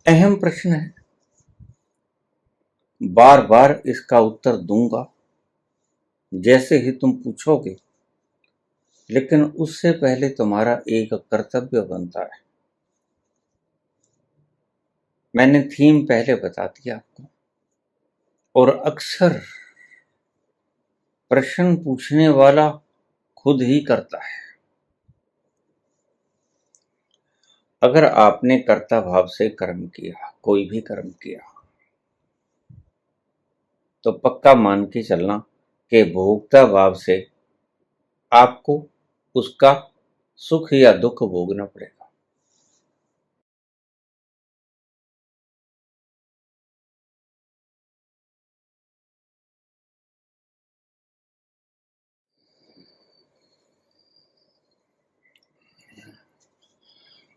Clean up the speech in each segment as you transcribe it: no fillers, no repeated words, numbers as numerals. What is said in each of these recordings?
अहम प्रश्न है, बार बार इसका उत्तर दूंगा जैसे ही तुम पूछोगे, लेकिन उससे पहले तुम्हारा एक कर्तव्य बनता है। मैंने थीम पहले बता दिया आपको, और अक्सर प्रश्न पूछने वाला खुद ही करता है। अगर आपने कर्ता भाव से कर्म किया, कोई भी कर्म किया, तो पक्का मान के चलना कि भोक्ता भाव से आपको उसका सुख या दुख भोगना पड़ेगा।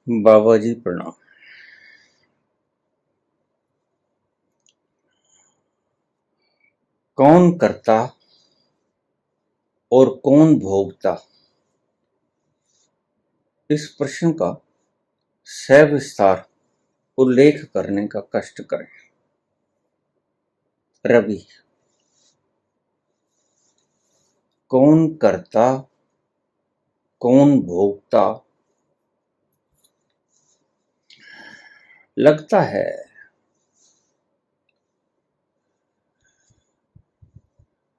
बाबा जी प्रणाम। कौन करता और कौन भोगता, इस प्रश्न का सविस्तार उल्लेख करने का कष्ट करें। रवि, कौन करता कौन भोगता, लगता है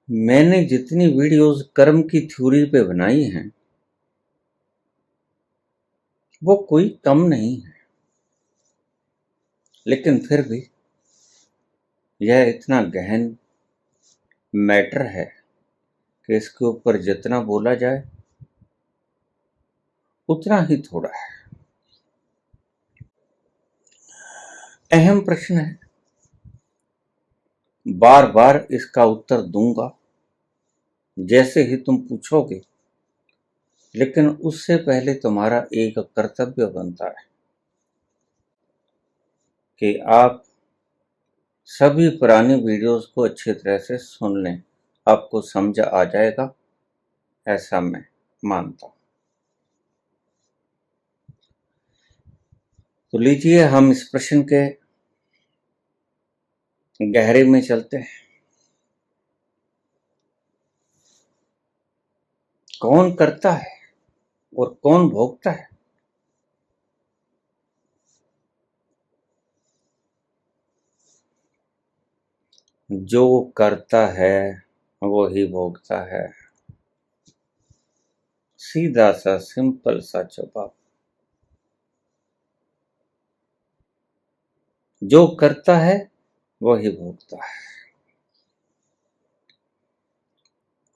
मैंने जितनी वीडियोस कर्म की थ्योरी पे बनाई हैं वो कोई कम नहीं है, लेकिन फिर भी यह इतना गहन मैटर है कि इसके ऊपर जितना बोला जाए उतना ही थोड़ा है। अहम प्रश्न है, बार बार इसका उत्तर दूंगा जैसे ही तुम पूछोगे, लेकिन उससे पहले तुम्हारा एक कर्तव्य बनता है कि आप सभी पुरानी वीडियोस को अच्छी तरह से सुन लें। आपको समझ आ जाएगा, ऐसा मैं मानता हूं। तो लीजिए हम इस प्रश्न के गहरे में चलते हैं। कौन करता है और कौन भोगता है? जो करता है वो ही भोगता है। सीधा सा सिंपल सा जवाब। जो करता है वही भोगता है।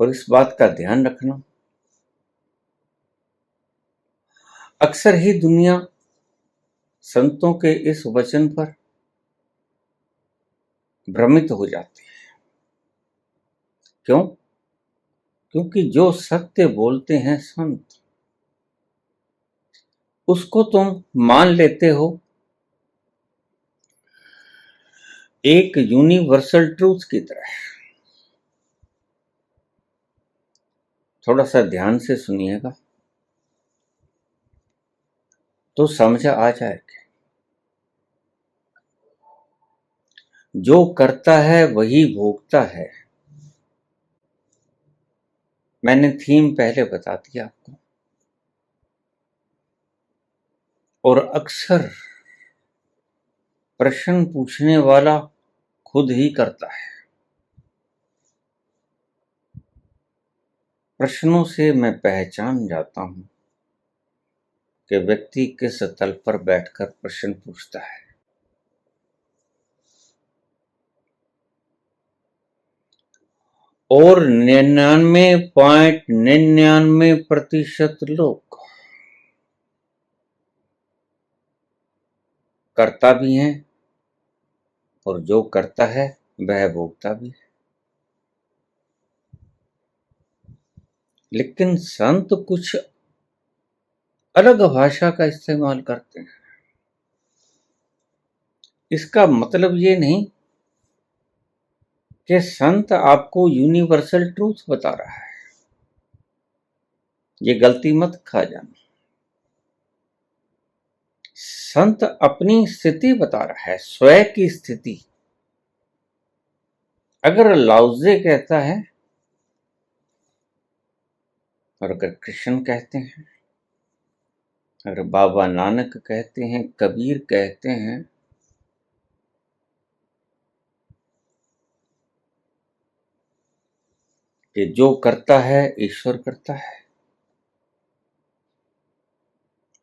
और इस बात का ध्यान रखना, अक्सर ही दुनिया संतों के इस वचन पर भ्रमित हो जाती है। क्यों? क्योंकि जो सत्य बोलते हैं संत, उसको तुम मान लेते हो एक यूनिवर्सल ट्रूथ की तरह। थोड़ा सा ध्यान से सुनिएगा तो समझ आ जाएगा। जो करता है वही भोगता है। मैंने थीम पहले बता दिया आपको। और अक्सर प्रश्न पूछने वाला खुद ही करता है। प्रश्नों से मैं पहचान जाता हूं कि व्यक्ति किस तल पर बैठकर प्रश्न पूछता है। और 99.99% लोग करता भी हैं, और जो करता है वह भोगता भी है। लेकिन संत कुछ अलग भाषा का इस्तेमाल करते हैं। इसका मतलब ये नहीं कि संत आपको यूनिवर्सल ट्रूथ बता रहा है। ये गलती मत खा जाना। संत अपनी स्थिति बता रहा है, स्वयं की स्थिति। अगर लाओजे कहता है और अगर कृष्ण कहते हैं, अगर बाबा नानक कहते हैं, कबीर कहते हैं, कि जो करता है ईश्वर करता है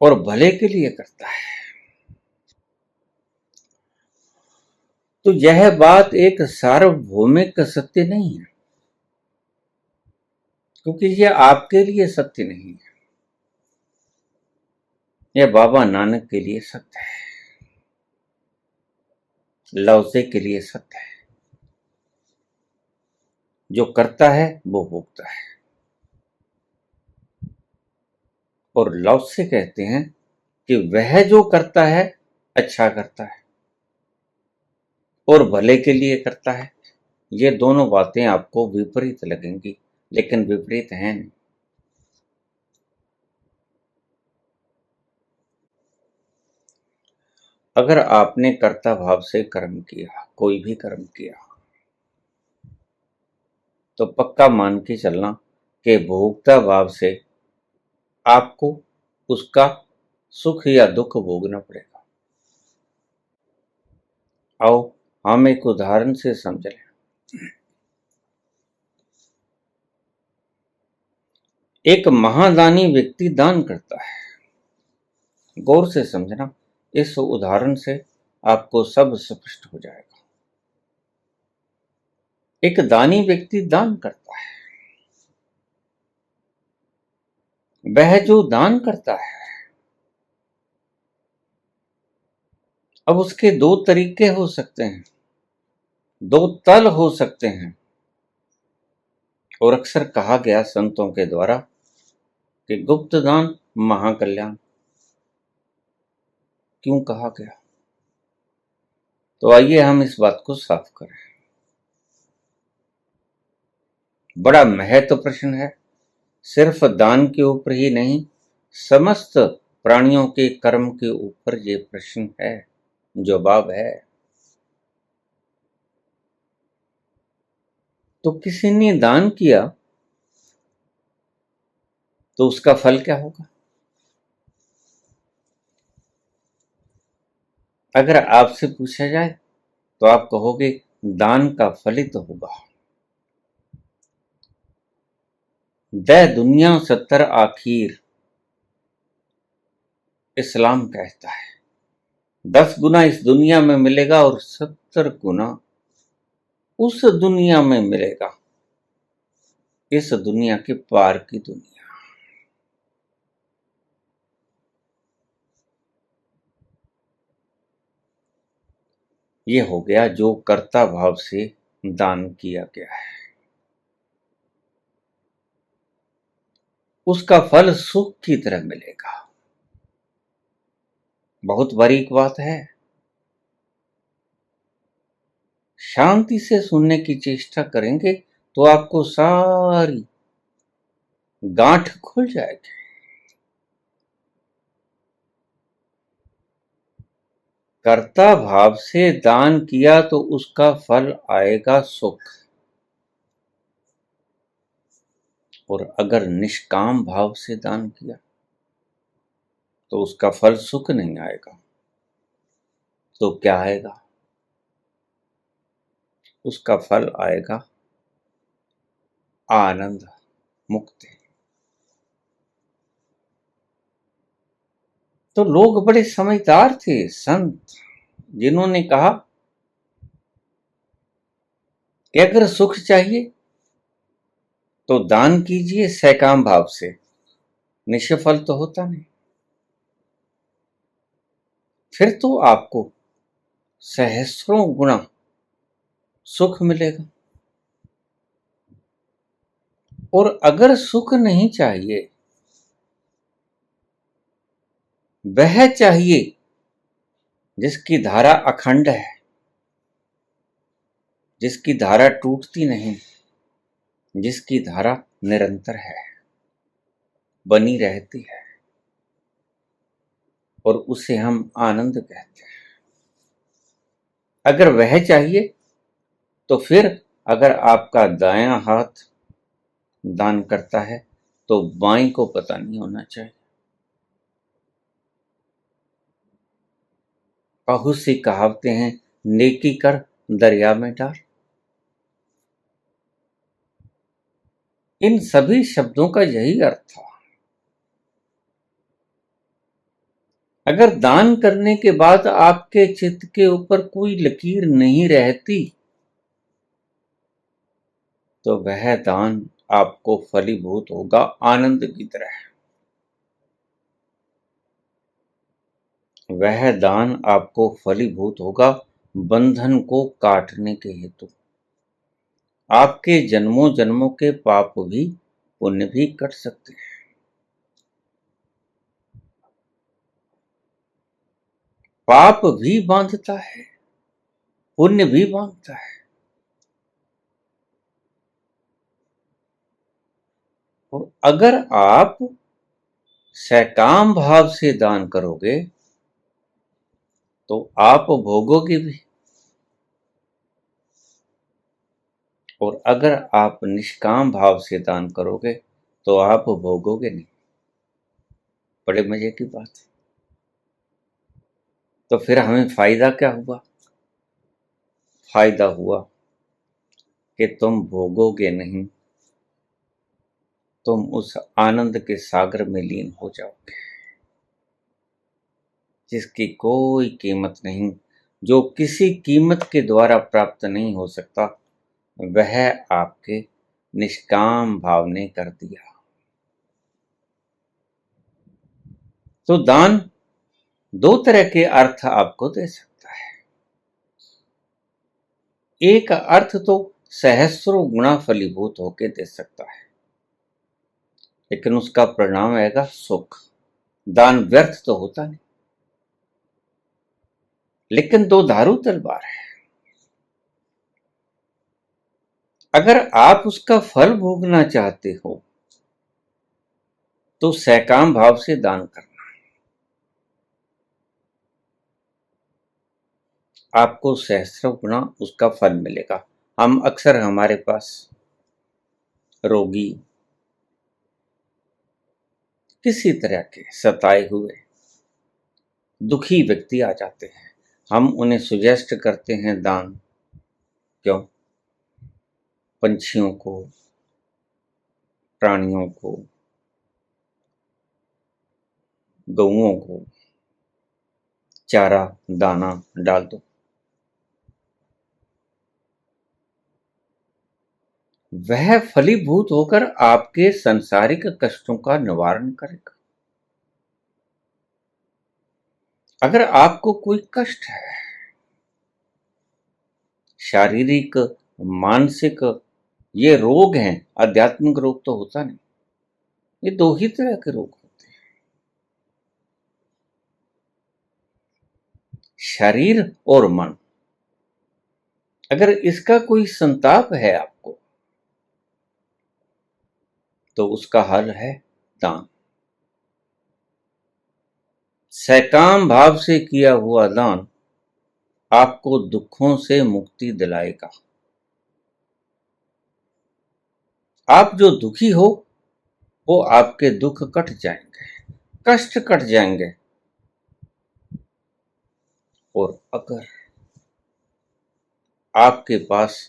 और भले के लिए करता है, तो यह बात एक सार्वभौमिक सत्य नहीं है, क्योंकि यह आपके लिए सत्य नहीं है, यह बाबा नानक के लिए सत्य है, लाओसे के लिए सत्य है। जो करता है वो भोगता है। और लाओसे कहते हैं कि वह जो करता है अच्छा करता है और भले के लिए करता है। ये दोनों बातें आपको विपरीत लगेंगी, लेकिन विपरीत हैं नहीं। अगर आपने कर्ता भाव से कर्म किया, कोई भी कर्म किया, तो पक्का मान के चलना कि भोक्ता भाव से आपको उसका सुख या दुख भोगना पड़ेगा। आओ हम एक उदाहरण से समझ लें। एक महादानी व्यक्ति दान करता है। गौर से समझना, इस उदाहरण से आपको सब स्पष्ट हो जाएगा। एक दानी व्यक्ति दान करता है। वह जो दान करता है, अब उसके दो तरीके हो सकते हैं, दो तल हो सकते हैं। और अक्सर कहा गया संतों के द्वारा कि गुप्त दान महाकल्याण। क्यों कहा गया? तो आइए हम इस बात को साफ करें। बड़ा महत्व प्रश्न है। सिर्फ दान के ऊपर ही नहीं, समस्त प्राणियों के कर्म के ऊपर ये प्रश्न है, जवाब है। तो किसी ने दान किया तो उसका फल क्या होगा? अगर आपसे पूछा जाए तो आप कहोगे दान का फलित होगा। दे दुनिया 70 आखिर, इस्लाम कहता है 10 गुना इस दुनिया में मिलेगा और 70 गुना उस दुनिया में मिलेगा, इस दुनिया के पार की दुनिया। ये हो गया जो कर्ता भाव से दान किया गया है, उसका फल सुख की तरह मिलेगा। बहुत बारीक बात है, शांति से सुनने की चेष्टा करेंगे तो आपको सारी गांठ खुल जाएगी। कर्ता भाव से दान किया तो उसका फल आएगा सुख, और अगर निष्काम भाव से दान किया तो उसका फल सुख नहीं आएगा। तो क्या आएगा? उसका फल आएगा आनंद, मुक्ति। तो लोग बड़े समझदार थे संत, जिन्होंने कहा कि अगर सुख चाहिए तो दान कीजिए सकाम भाव से, निष्फल तो होता नहीं, फिर तो आपको सहस्रों गुना सुख मिलेगा। और अगर सुख नहीं चाहिए, वह चाहिए जिसकी धारा अखंड है, जिसकी धारा टूटती नहीं, जिसकी धारा निरंतर है, बनी रहती है, और उसे हम आनंद कहते हैं। अगर वह चाहिए तो फिर अगर आपका दायां हाथ दान करता है तो बाईं को पता नहीं होना चाहिए। बहुत सी कहावतें हैं, नेकी कर दरिया में डाल। इन सभी शब्दों का यही अर्थ था। अगर दान करने के बाद आपके चित्त के ऊपर कोई लकीर नहीं रहती तो वह दान आपको फलीभूत होगा आनंद की तरह। वह दान आपको फलीभूत होगा बंधन को काटने के हेतु। आपके जन्मों जन्मों के पाप भी पुण्य भी कट सकते हैं। पाप भी बांधता है, पुण्य भी बांधता है। और अगर आप सकाम भाव से दान करोगे तो आप भोगोगे भी, और अगर आप निष्काम भाव से दान करोगे तो आप भोगोगे नहीं। बड़े मजे की बात है। तो फिर हमें फायदा क्या हुआ? फायदा हुआ कि तुम भोगोगे नहीं, तुम उस आनंद के सागर में लीन हो जाओगे जिसकी कोई कीमत नहीं, जो किसी कीमत के द्वारा प्राप्त नहीं हो सकता, वह आपके निष्काम भाव ने कर दिया। तो दान दो तरह के अर्थ आपको दे सकता है। एक अर्थ तो सहस्रों गुणा फलीभूत होकर दे सकता है, लेकिन उसका परिणाम आएगा सुख। दान व्यर्थ तो होता नहीं। लेकिन दो धारू तलवार है। अगर आप उसका फल भोगना चाहते हो तो सकाम भाव से दान करना, आपको सहस्रों गुना उसका फल मिलेगा। हम अक्सर हमारे पास रोगी, किसी तरह के सताए हुए दुखी व्यक्ति आ जाते हैं। हम उन्हें सुजेस्ट करते हैं दान। क्यों? पंछियों को, प्राणियों को, गौओं को चारा दाना डाल दो। वह फलीभूत होकर आपके सांसारिक कष्टों का निवारण करेगा। अगर आपको कोई कष्ट है, शारीरिक, मानसिक, ये रोग हैं, आध्यात्मिक रोग तो होता नहीं। ये दो ही तरह के रोग होते हैं, शरीर और मन। अगर इसका कोई संताप है आपको तो उसका हल है दान। सकाम भाव से किया हुआ दान आपको दुखों से मुक्ति दिलाएगा। आप जो दुखी हो वो आपके दुख कट जाएंगे, कष्ट कट जाएंगे। और अगर आपके पास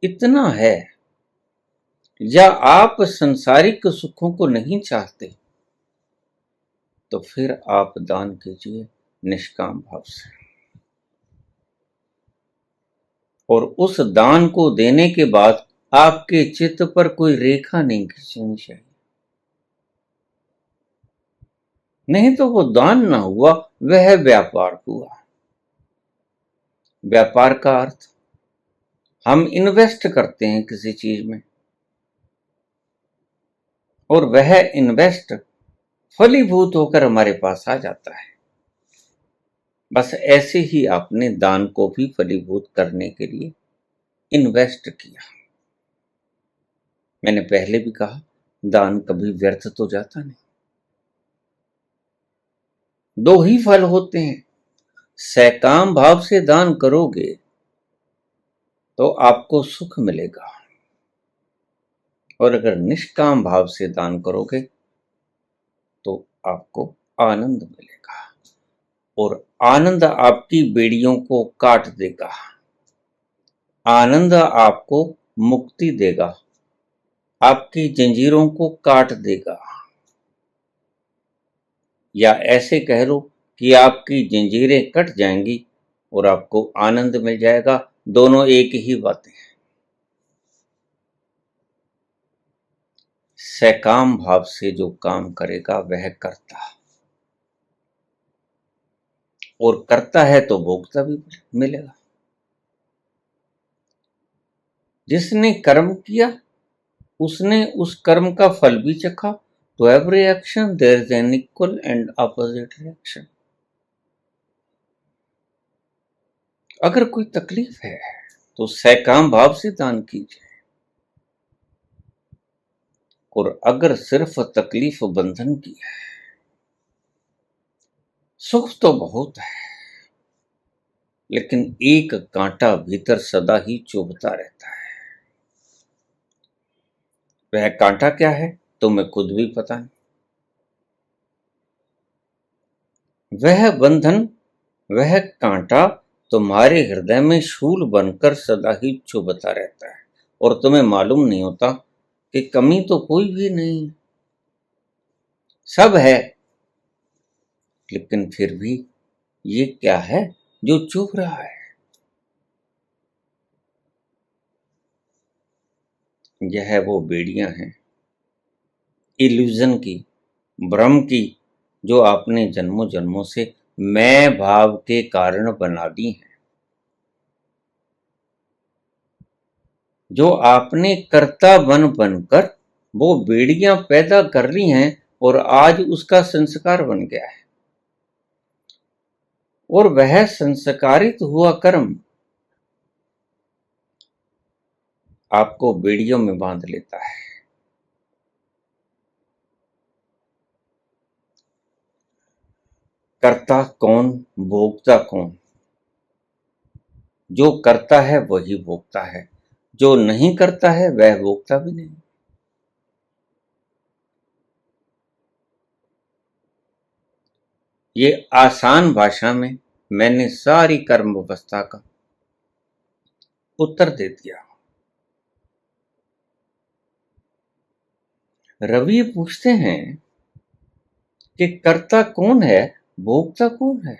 इतना है या आप संसारिक सुखों को नहीं चाहते तो फिर आप दान कीजिए निष्काम भाव से। और उस दान को देने के बाद आपके चित्त पर कोई रेखा नहीं खींचनी चाहिए। नहीं तो वो दान ना हुआ, वह व्यापार हुआ। व्यापार का अर्थ, हम इन्वेस्ट करते हैं किसी चीज में और वह इन्वेस्ट फलीभूत होकर हमारे पास आ जाता है। बस ऐसे ही आपने दान को भी फलीभूत करने के लिए इन्वेस्ट किया। मैंने पहले भी कहा, दान कभी व्यर्थ तो जाता नहीं। दो ही फल होते हैं। सकाम भाव से दान करोगे तो आपको सुख मिलेगा, और अगर निष्काम भाव से दान करोगे तो आपको आनंद मिलेगा, और आनंद आपकी बेड़ियों को काट देगा। आनंद आपको मुक्ति देगा, आपकी जंजीरों को काट देगा, या ऐसे कह लो कि आपकी जंजीरें कट जाएंगी और आपको आनंद मिल जाएगा। दोनों एक ही बातें हैं। सकाम भाव से जो काम करेगा वह करता, और करता है तो भोगता भी मिलेगा। जिसने कर्म किया उसने उस कर्म का फल भी चखा। तो every action there is an equal and opposite reaction. अगर कोई तकलीफ है तो सकाम भाव से दान कीजिए, और अगर सिर्फ तकलीफ बंधन की है, सुख तो बहुत है लेकिन एक कांटा भीतर सदा ही चुभता रहता है। वह कांटा क्या है तुम्हें खुद भी पता नहीं। वह बंधन, वह कांटा तुम्हारे हृदय में शूल बनकर सदा ही चुभता रहता है, और तुम्हें मालूम नहीं होता कि कमी तो कोई भी नहीं, सब है, लेकिन फिर भी ये क्या है जो चुभ रहा है। यह वो बेड़ियां हैं इल्यूजन की, भ्रम की, जो आपने जन्मों जन्मों से मैं भाव के कारण बना दी हैं, जो आपने कर्ता बन बनकर वो बेड़ियां पैदा कर ली हैं, और आज उसका संस्कार बन गया है, और वह संस्कारित हुआ कर्म आपको बेड़ियों में बांध लेता है। कर्ता कौन, भोगता कौन? जो करता है वही भोगता है, जो नहीं करता है वह भोगता भी नहीं। ये आसान भाषा में मैंने सारी कर्म व्यवस्था का उत्तर दे दिया। रवि पूछते हैं कि कर्ता कौन है, भोगता कौन है?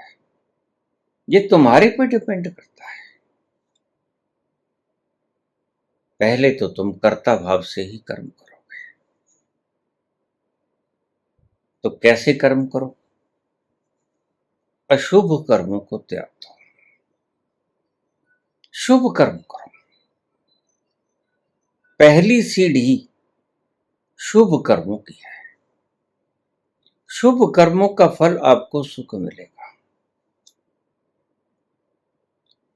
ये तुम्हारे पर डिपेंड करता है। पहले तो तुम कर्ता भाव से ही कर्म करोगे। तो कैसे कर्म करो? अशुभ कर्मों को त्याग दो, शुभ कर्म करो। पहली सीढ़ी शुभ कर्मों की है। शुभ कर्मों का फल आपको सुख मिलेगा,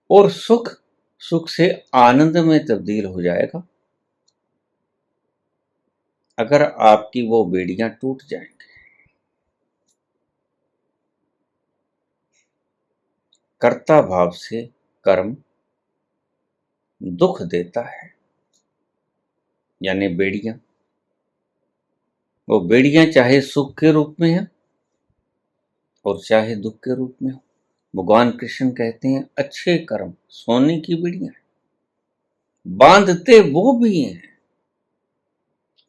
और सुख सुख से आनंद में तब्दील हो जाएगा अगर आपकी वो बेड़ियां टूट जाएंगी। कर्ता भाव से कर्म दुख देता है, यानी बेड़ियां, वो बेड़ियां चाहे सुख के रूप में है और चाहे दुख के रूप में हो। भगवान कृष्ण कहते हैं अच्छे कर्म सोने की बेड़ियां बांधते वो भी हैं,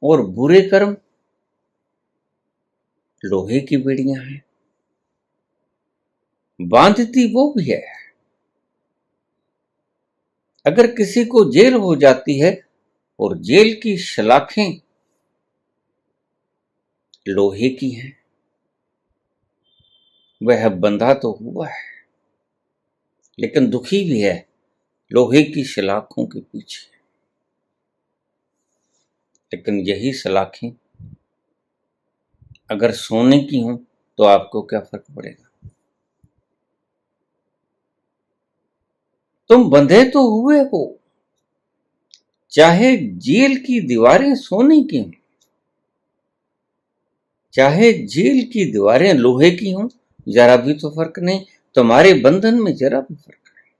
और बुरे कर्म लोहे की बेड़ियां हैं, बांधती वो भी है। अगर किसी को जेल हो जाती है और जेल की सलाखें लोहे की हैं, वह बंधा तो हुआ है लेकिन दुखी भी है लोहे की सलाखों के पीछे। लेकिन यही सलाखें अगर सोने की हों तो आपको क्या फर्क पड़ेगा? तुम बंधे तो हुए हो, चाहे जेल की दीवारें सोने की हों, चाहे जेल की दीवारें लोहे की हों, जरा भी तो फर्क नहीं, तुम्हारे बंधन में जरा भी फर्क नहीं।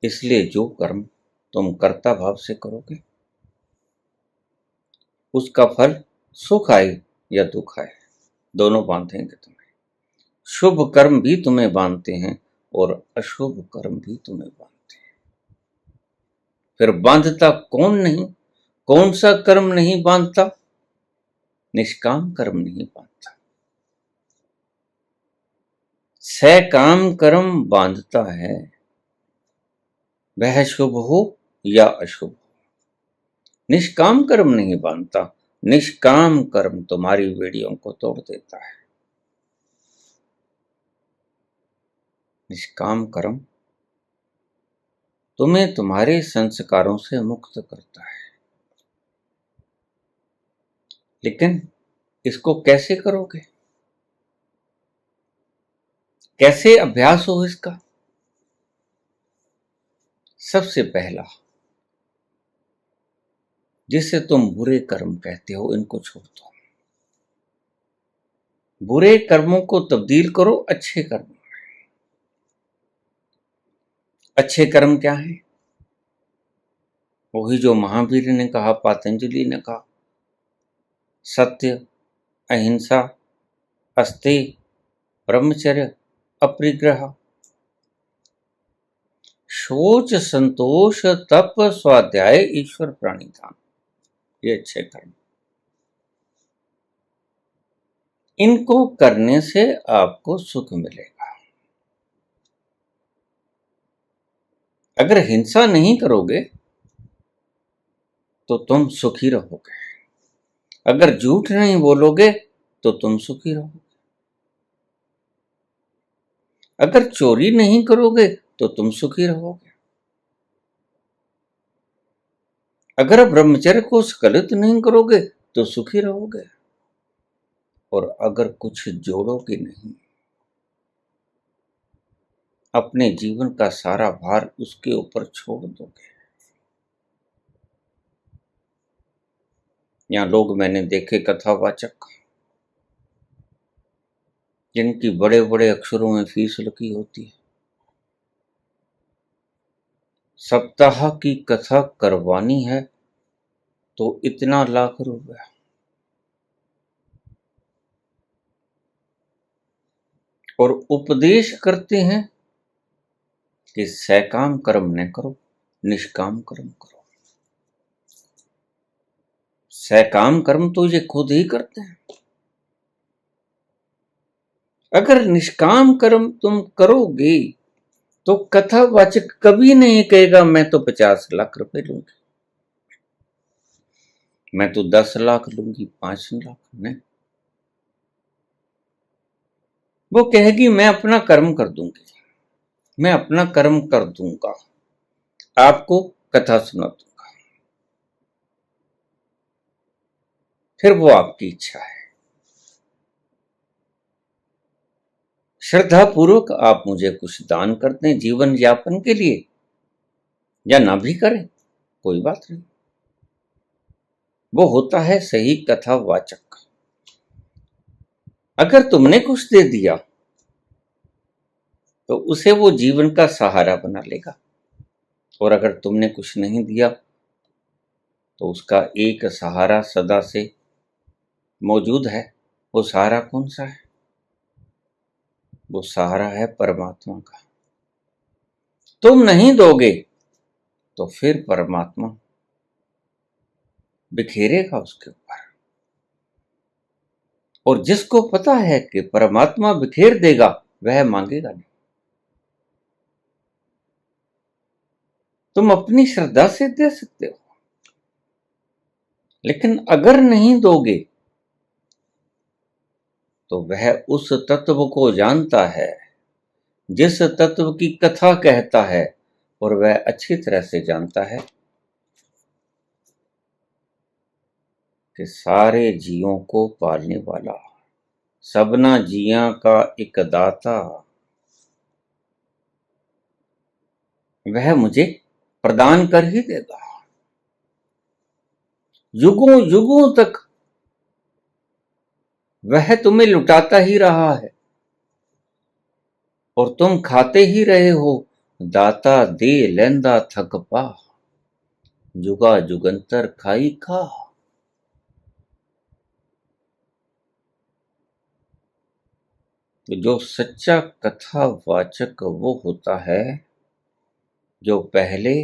इसलिए जो कर्म तुम कर्ता भाव से करोगे उसका फल सुख आए या दुख आए दोनों बांधेंगे तुम्हें। शुभ कर्म भी तुम्हें बांधते हैं और अशुभ कर्म भी तुम्हें बांधते हैं। फिर बांधता कौन नहीं, कौन सा कर्म नहीं बांधता? निष्काम कर्म नहीं बांधता। सकाम कर्म बांधता है, वह शुभ हो या अशुभ हो। निष्काम कर्म नहीं बांधता। निष्काम कर्म तुम्हारी वेड़ियों को तोड़ देता है। निष्काम कर्म तुम्हें तुम्हारे संस्कारों से मुक्त करता है। लेकिन इसको कैसे करोगे? कैसे अभ्यास हो इसका? सबसे पहला, जिसे तुम बुरे कर्म कहते हो इनको छोड़ दो। बुरे कर्मों को तब्दील करो अच्छे कर्म में। अच्छे कर्म क्या है? वही जो महावीर ने कहा, पतंजलि ने कहा, सत्य, अहिंसा, अस्तेय, ब्रह्मचर्य, अपरिग्रह, शोच, संतोष, तप, स्वाध्याय, ईश्वर प्राणिधान। ये अच्छे कर्म। इनको करने से आपको सुख मिलेगा। अगर हिंसा नहीं करोगे तो तुम सुखी रहोगे। अगर झूठ नहीं बोलोगे तो तुम सुखी रहोगे। अगर चोरी नहीं करोगे तो तुम सुखी रहोगे। अगर ब्रह्मचर्य को स्खलित नहीं करोगे तो सुखी रहोगे। और अगर कुछ जोड़ोगे नहीं, अपने जीवन का सारा भार उसके ऊपर छोड़ दोगे। यहां लोग मैंने देखे कथावाचक, जिनकी बड़े बड़े अक्षरों में फीस लिखी होती है, सप्ताह की कथा करवानी है तो इतना लाख रुपया। और उपदेश करते हैं कि सकाम कर्म न करो, निष्काम कर्म करो। सकाम कर्म तो ये खुद ही करते हैं। अगर निष्काम कर्म तुम करोगे तो कथावाचक कभी नहीं कहेगा मैं तो 50 लाख रुपए लूंगी, मैं तो 10 लाख लूंगी, 5 लाख नहीं। वो कहेगी मैं अपना कर्म कर दूंगी, मैं अपना कर्म कर दूंगा, आपको कथा सुना दूंगा। फिर वो आपकी इच्छा है। श्रद्धा पूर्वक आप मुझे कुछ दान कर दें जीवन यापन के लिए, या ना भी करें, कोई बात नहीं। वो होता है सही कथावाचक। अगर तुमने कुछ दे दिया तो उसे वो जीवन का सहारा बना लेगा, और अगर तुमने कुछ नहीं दिया तो उसका एक सहारा सदा से मौजूद है। वो सहारा कौन सा है? वो सहारा है परमात्मा का। तुम नहीं दोगे तो फिर परमात्मा बिखेरेगा उसके ऊपर। और जिसको पता है कि परमात्मा बिखेर देगा वह मांगेगा नहीं। तुम अपनी श्रद्धा से दे सकते हो, लेकिन अगर नहीं दोगे तो वह उस तत्व को जानता है जिस तत्व की कथा कहता है, और वह अच्छी तरह से जानता है कि सारे जीवों को पालने वाला, सबना जिया का एक दाता, वह मुझे प्रदान कर ही देगा। युगों युगों तक वह तुम्हें लुटाता ही रहा है और तुम खाते ही रहे हो। दाता दे लेंदा थक पा, जुगा जुगंतर खाई खा। तो जो सच्चा कथावाचक वो होता है जो पहले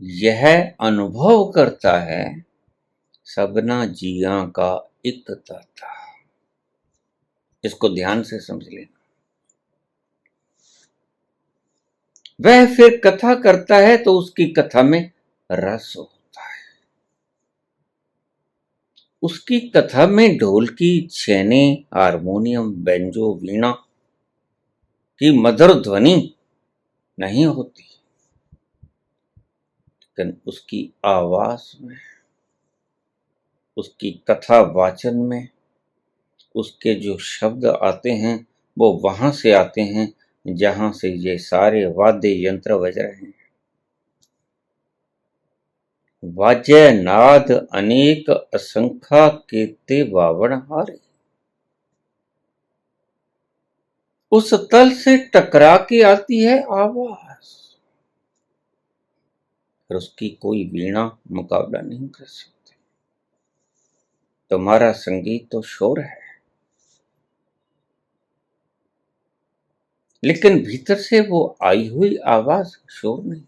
यह अनुभव करता है, सबना जिया का एक दाता। इसको ध्यान से समझ लेना। वह फिर कथा करता है तो उसकी कथा में रस होता है। उसकी कथा में ढोलकी, छेने, हारमोनियम, बेंजो, वीणा की मधुर ध्वनि नहीं होती, लेकिन उसकी आवाज में, उसकी कथा वाचन में उसके जो शब्द आते हैं वो वहां से आते हैं जहां से ये सारे वाद्य यंत्र बज रहे हैं। वाजय नाद अनेक असंख्या कीर्ति बावण हारे। उस तल से टकरा के आती है आवाज, फिर उसकी कोई वीणा मुकाबला नहीं कर सकती। तुम्हारा संगीत तो शोर है, लेकिन भीतर से वो आई हुई आवाज शोर नहीं।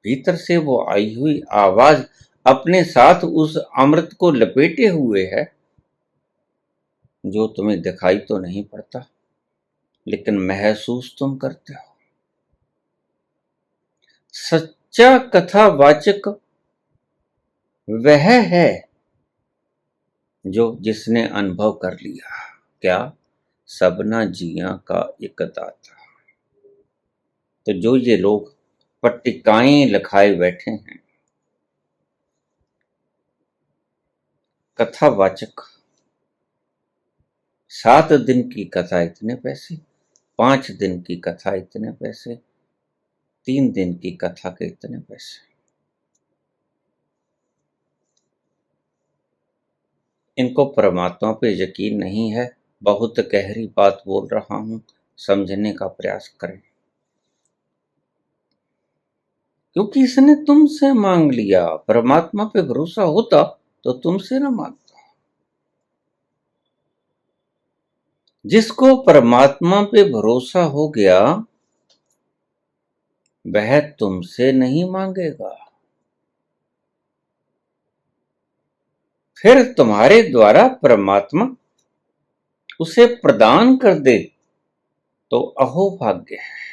भीतर से वो आई हुई आवाज अपने साथ उस अमृत को लपेटे हुए है जो तुम्हें दिखाई तो नहीं पड़ता, लेकिन महसूस तुम करते हो। सच्चा कथावाचक वह है जो जिसने अनुभव कर लिया। क्या? सबना जिया का एक दाता। तो जो ये लोग पट्टिकाएं लिखाए बैठे हैं, कथावाचक, 7 दिन की कथा इतने पैसे, 5 दिन की कथा इतने पैसे, 3 दिन की कथा के इतने पैसे। इनको परमात्मा पे यकीन नहीं है। बहुत गहरी बात बोल रहा हूं, समझने का प्रयास करें। क्योंकि इसने तुमसे मांग लिया। परमात्मा पे भरोसा होता तो तुमसे ना मांगता। जिसको परमात्मा पे भरोसा हो गया वह तुमसे नहीं मांगेगा। फिर तुम्हारे द्वारा परमात्मा उसे प्रदान कर दे तो अहो भाग्य है।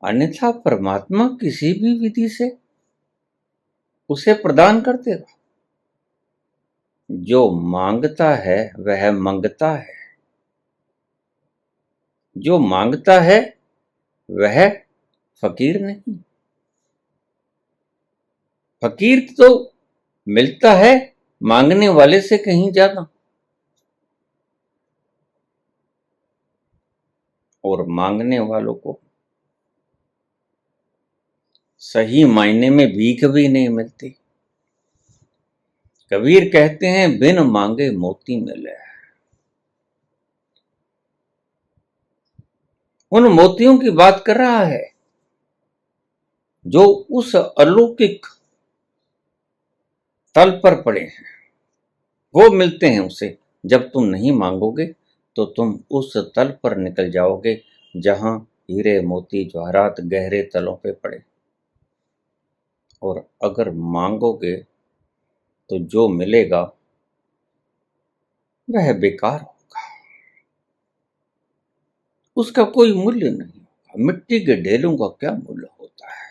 अन्यथा परमात्मा किसी भी विधि से उसे प्रदान कर देगा। जो मांगता है वह मंगता है। जो मांगता है वह फकीर नहीं। फकीर तो मिलता है मांगने वाले से कहीं ज्यादा, और मांगने वालों को सही मायने में भीख भी नहीं मिलती। कबीर कहते हैं बिन मांगे मोती मिले। उन मोतियों की बात कर रहा है जो उस अलौकिक तल पर पड़े हैं। वो मिलते हैं उसे जब तुम नहीं मांगोगे, तो तुम उस तल पर निकल जाओगे जहां हीरे मोती जवाहरात गहरे तलों पे पड़े। और अगर मांगोगे तो जो मिलेगा वह बेकार होगा, उसका कोई मूल्य नहीं होगा। मिट्टी के ढेलों का क्या मूल्य होता है?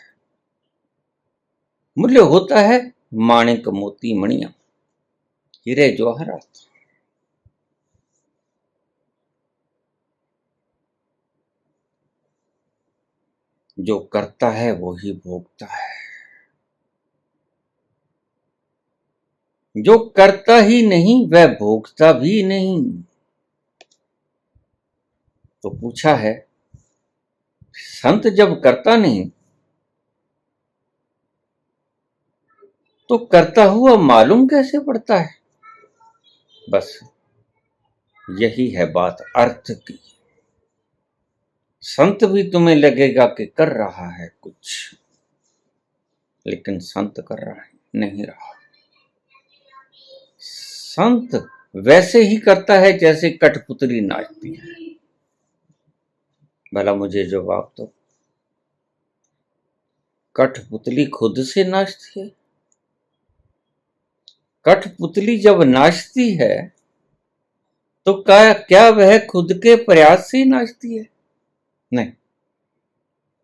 मूल्य होता है माणिक मोती मणियां, हीरे जवाहरात। जो करता है वो ही भोगता है। जो करता ही नहीं वह भोगता भी नहीं। तो पूछा है, संत जब करता नहीं तो करता हुआ मालूम कैसे पड़ता है? बस यही है बात अर्थ की। संत भी तुम्हें लगेगा कि कर रहा है कुछ, लेकिन संत कर रहा है नहीं रहा। संत वैसे ही करता है जैसे कठपुतली नाचती है। भला मुझे जवाब दो, कठपुतली खुद से नाचती है? कठपुतली जब नाचती है तो क्या वह खुद के प्रयास से नाचती है? नहीं,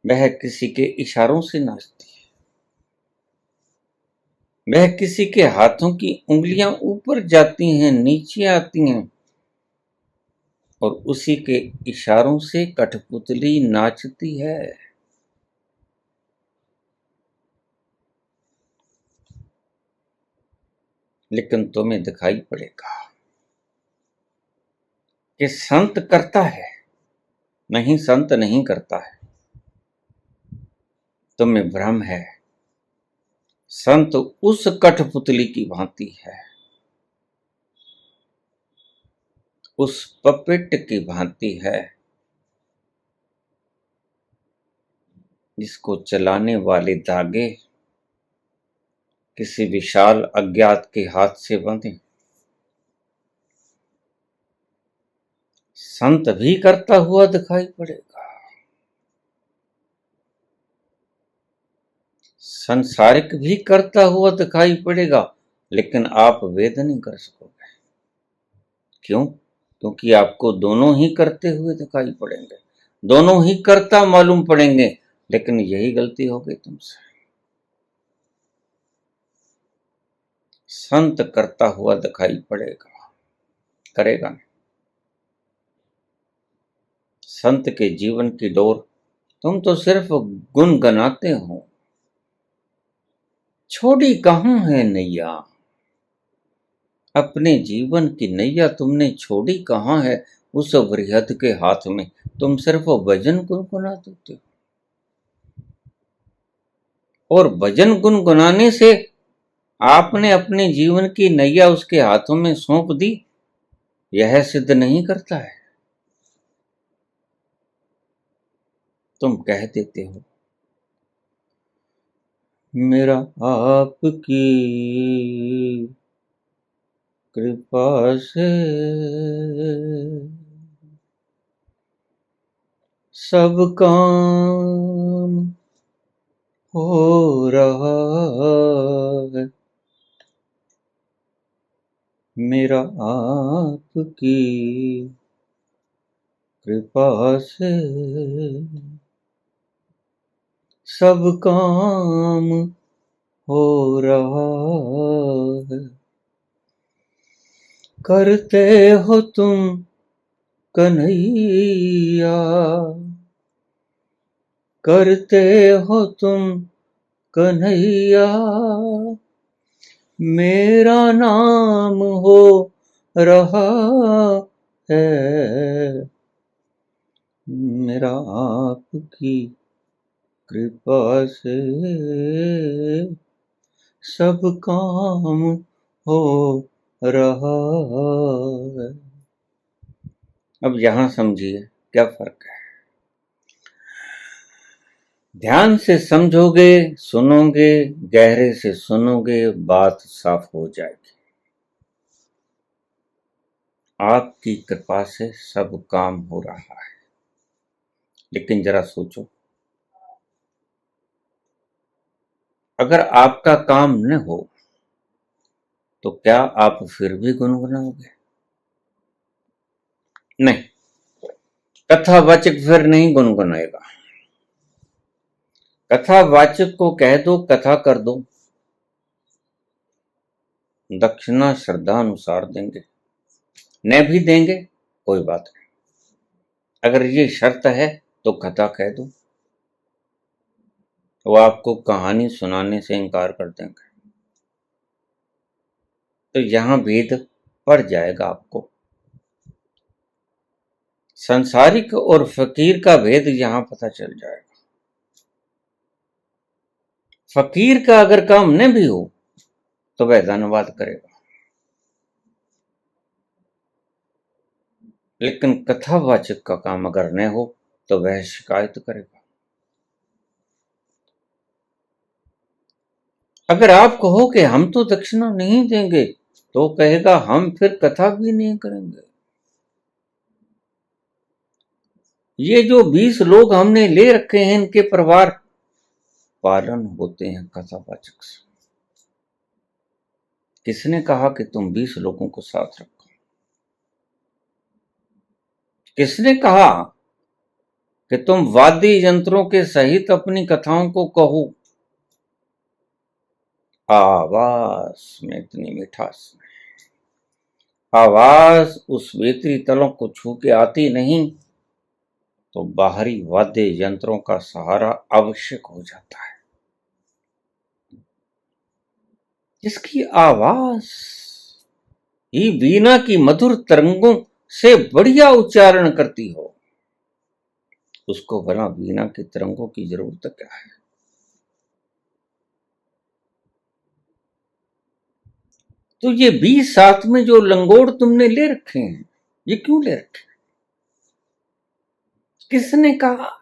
वह किसी के इशारों से नाचती है। वह किसी के हाथों की उंगलियां ऊपर जाती हैं, नीचे आती हैं, और उसी के इशारों से कठपुतली नाचती है। लेकिन तुम्हें दिखाई पड़ेगा कि संत करता है। नहीं, संत नहीं करता है, तुम्हें भ्रम है। संत उस कठपुतली की भांति है, उस पपेट की भांति है जिसको चलाने वाले धागे किसी विशाल अज्ञात के हाथ से बंधे। संत भी करता हुआ दिखाई पड़ेगा, संसारिक भी करता हुआ दिखाई पड़ेगा, लेकिन आप वेद नहीं कर सकोगे। क्यों? क्योंकि आपको दोनों ही करते हुए दिखाई पड़ेंगे, दोनों ही करता मालूम पड़ेंगे, लेकिन यही गलती हो गई तुमसे। संत करता हुआ दिखाई पड़ेगा, करेगा नहीं। संत के जीवन की डोर तुम तो सिर्फ गुनगुनाते हो, छोड़ी कहाँ है नैया? अपने जीवन की नैया तुमने छोड़ी कहाँ है? उस वृहद के हाथ में तुम सिर्फ भजन गुनगुना देते हो, और भजन गुनगुनाने से आपने अपने जीवन की नैया उसके हाथों में सौंप दी, यह सिद्ध नहीं करता है। तुम कह देते हो मेरा आपकी कृपा से सब काम हो रहा है, मेरा आपकी कृपा से सब काम हो रहा है। करते हो तुम कन्हैया, करते हो तुम कन्हैया, मेरा नाम हो रहा है, मेरा आपकी कृपा से सब काम हो रहा है। अब यहां समझिए क्या फर्क है। ध्यान से समझोगे, सुनोगे, गहरे से सुनोगे, बात साफ हो जाएगी। आपकी कृपा से सब काम हो रहा है, लेकिन जरा सोचो, अगर आपका काम न हो तो क्या आप फिर भी गुनगुनाओगे? नहीं, कथावाचक फिर नहीं गुनगुनाएगा। कथावाचक को कह दो कथा कर दो, दक्षिणा श्रद्धा अनुसार देंगे, न भी देंगे कोई बात नहीं। अगर ये शर्त है तो कथा कह दो, वो आपको कहानी सुनाने से इनकार कर देंगे। तो यहां भेद पड़ जाएगा आपको। संसारिक और फकीर का भेद यहां पता चल जाएगा। फकीर का अगर काम न भी हो तो वह धन्यवाद करेगा, लेकिन कथावाचक का काम अगर न हो तो वह शिकायत करेगा। अगर आप कहो कि हम तो दक्षिणा नहीं देंगे, तो कहेगा हम फिर कथा भी नहीं करेंगे। ये जो 20 लोग हमने ले रखे हैं, इनके परिवार पालन होते हैं कथावाचक से। किसने कहा कि तुम 20 लोगों को साथ रखो? किसने कहा कि तुम वाद्य यंत्रों के सहित अपनी कथाओं को कहो? आवाज में इतनी मिठास, आवाज उस वेत्री तलों को छू के आती नहीं, तो बाहरी वाद्य यंत्रों का सहारा आवश्यक हो जाता है। जिसकी आवाज ही वीणा की मधुर तरंगों से बढ़िया उच्चारण करती हो, उसको भला वीणा की तरंगों की जरूरत क्या है? तो ये 20 साथ में जो लंगोड़ तुमने ले रखे हैं, ये क्यों ले रखे? किसने कहा?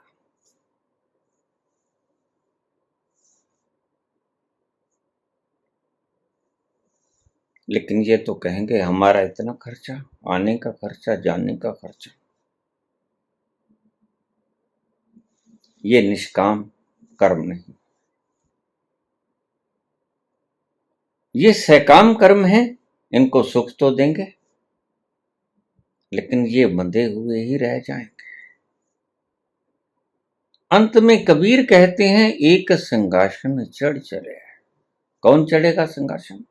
लेकिन ये तो कहेंगे हमारा इतना खर्चा, आने का खर्चा, जाने का खर्चा। ये निष्काम कर्म नहीं, ये सकाम कर्म है। इनको सुख तो देंगे, लेकिन ये बंधे हुए ही रह जाएंगे। अंत में कबीर कहते हैं एक सिंहासन चढ़ चले। कौन चढ़ेगा सिंहासन?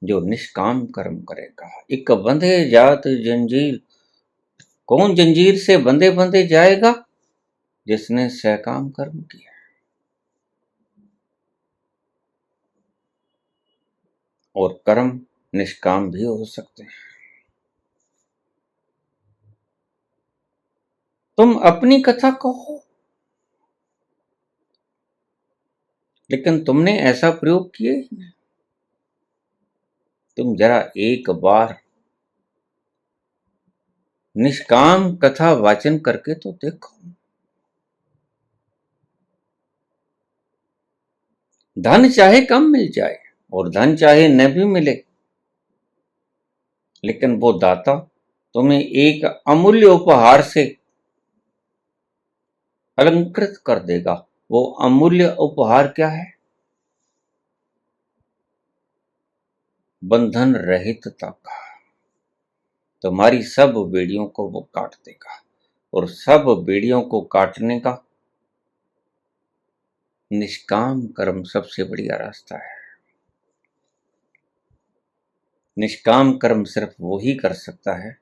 जो निष्काम कर्म करेगा। एक बंधे जात जंजीर, कौन जंजीर से बंधे बंधे जाएगा? जिसने सकाम कर्म किया। और कर्म निष्काम भी हो सकते हैं। तुम अपनी कथा कहो, लेकिन तुमने ऐसा प्रयोग किए ही नहीं। तुम जरा एक बार निष्काम कथा वाचन करके तो देखो। धन चाहे कम मिल जाए और धन चाहे न भी मिले, लेकिन वो दाता तुम्हें एक अमूल्य उपहार से अलंकृत कर देगा। वो अमूल्य उपहार क्या है? बंधन रहितता का। तुम्हारी सब बेड़ियों को वो काट देगा, और सब बेड़ियों को काटने का निष्काम कर्म सबसे बढ़िया रास्ता है। निष्काम कर्म सिर्फ वो ही कर सकता है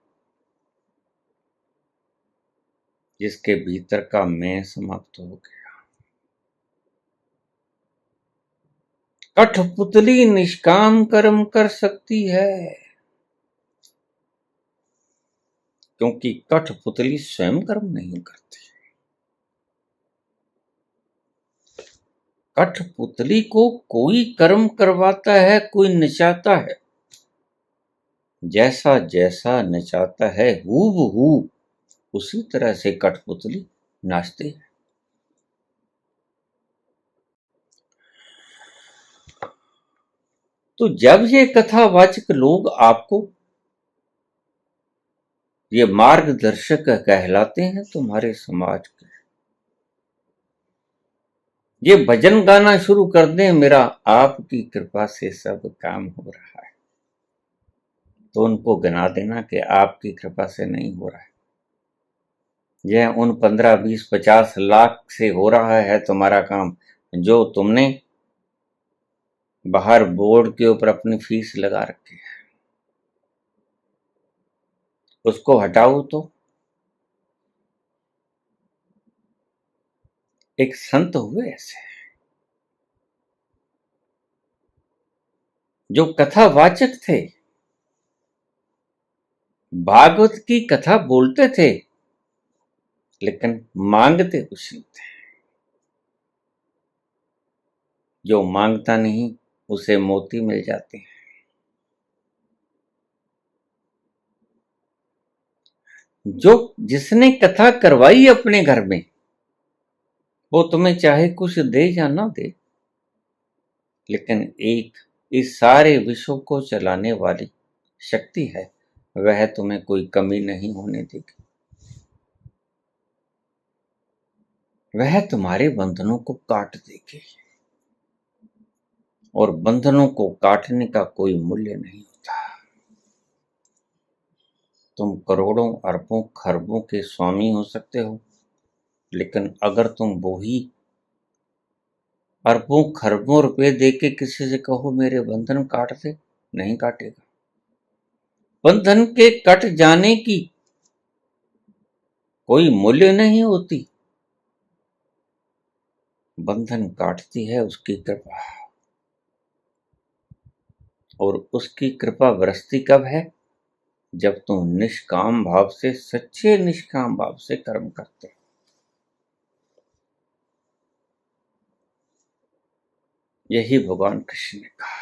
जिसके भीतर का मैं समाप्त हो गया। कठपुतली निष्काम कर्म कर सकती है, क्योंकि कठपुतली स्वयं कर्म नहीं करती। कठपुतली को कोई कर्म करवाता है, कोई नचाता है। जैसा जैसा नचाता है हूबहू उसी तरह से कठपुतली नाचती है। तो जब ये कथावाचक लोग आपको ये मार्गदर्शक कहलाते हैं तुम्हारे समाज के, ये भजन गाना शुरू कर दें, मेरा आपकी कृपा से सब काम हो रहा है, तो उनको गिना देना कि आपकी कृपा से नहीं हो रहा है। यह उन 15, 20, 50 लाख से हो रहा है तुम्हारा काम, जो तुमने बाहर बोर्ड के ऊपर अपनी फीस लगा रखी है। उसको हटाओ। तो एक संत हुए ऐसे जो कथावाचक थे, भागवत की कथा बोलते थे, लेकिन मांगते कुछ नहीं थे। जो मांगता नहीं उसे मोती मिल जाते हैं। जो जिसने कथा करवाई अपने घर में, वो तुम्हें चाहे कुछ दे या ना दे, लेकिन एक इस सारे विश्व को चलाने वाली शक्ति है, वह तुम्हें कोई कमी नहीं होने देगी। वह तुम्हारे बंधनों को काट देगी, और बंधनों को काटने का कोई मूल्य नहीं होता। तुम करोड़ों अरबों खरबों के स्वामी हो सकते हो, लेकिन अगर तुम वो ही अरबों खरबों रुपए दे के किसी से कहो मेरे बंधन काट दे, नहीं काटेगा। बंधन के कट जाने की कोई मूल्य नहीं होती। बंधन काटती है उसकी कृपा, और उसकी कृपा बरसती कब है? जब तुम निष्काम भाव से, सच्चे निष्काम भाव से कर्म करते हो। यही भगवान कृष्ण ने कहा,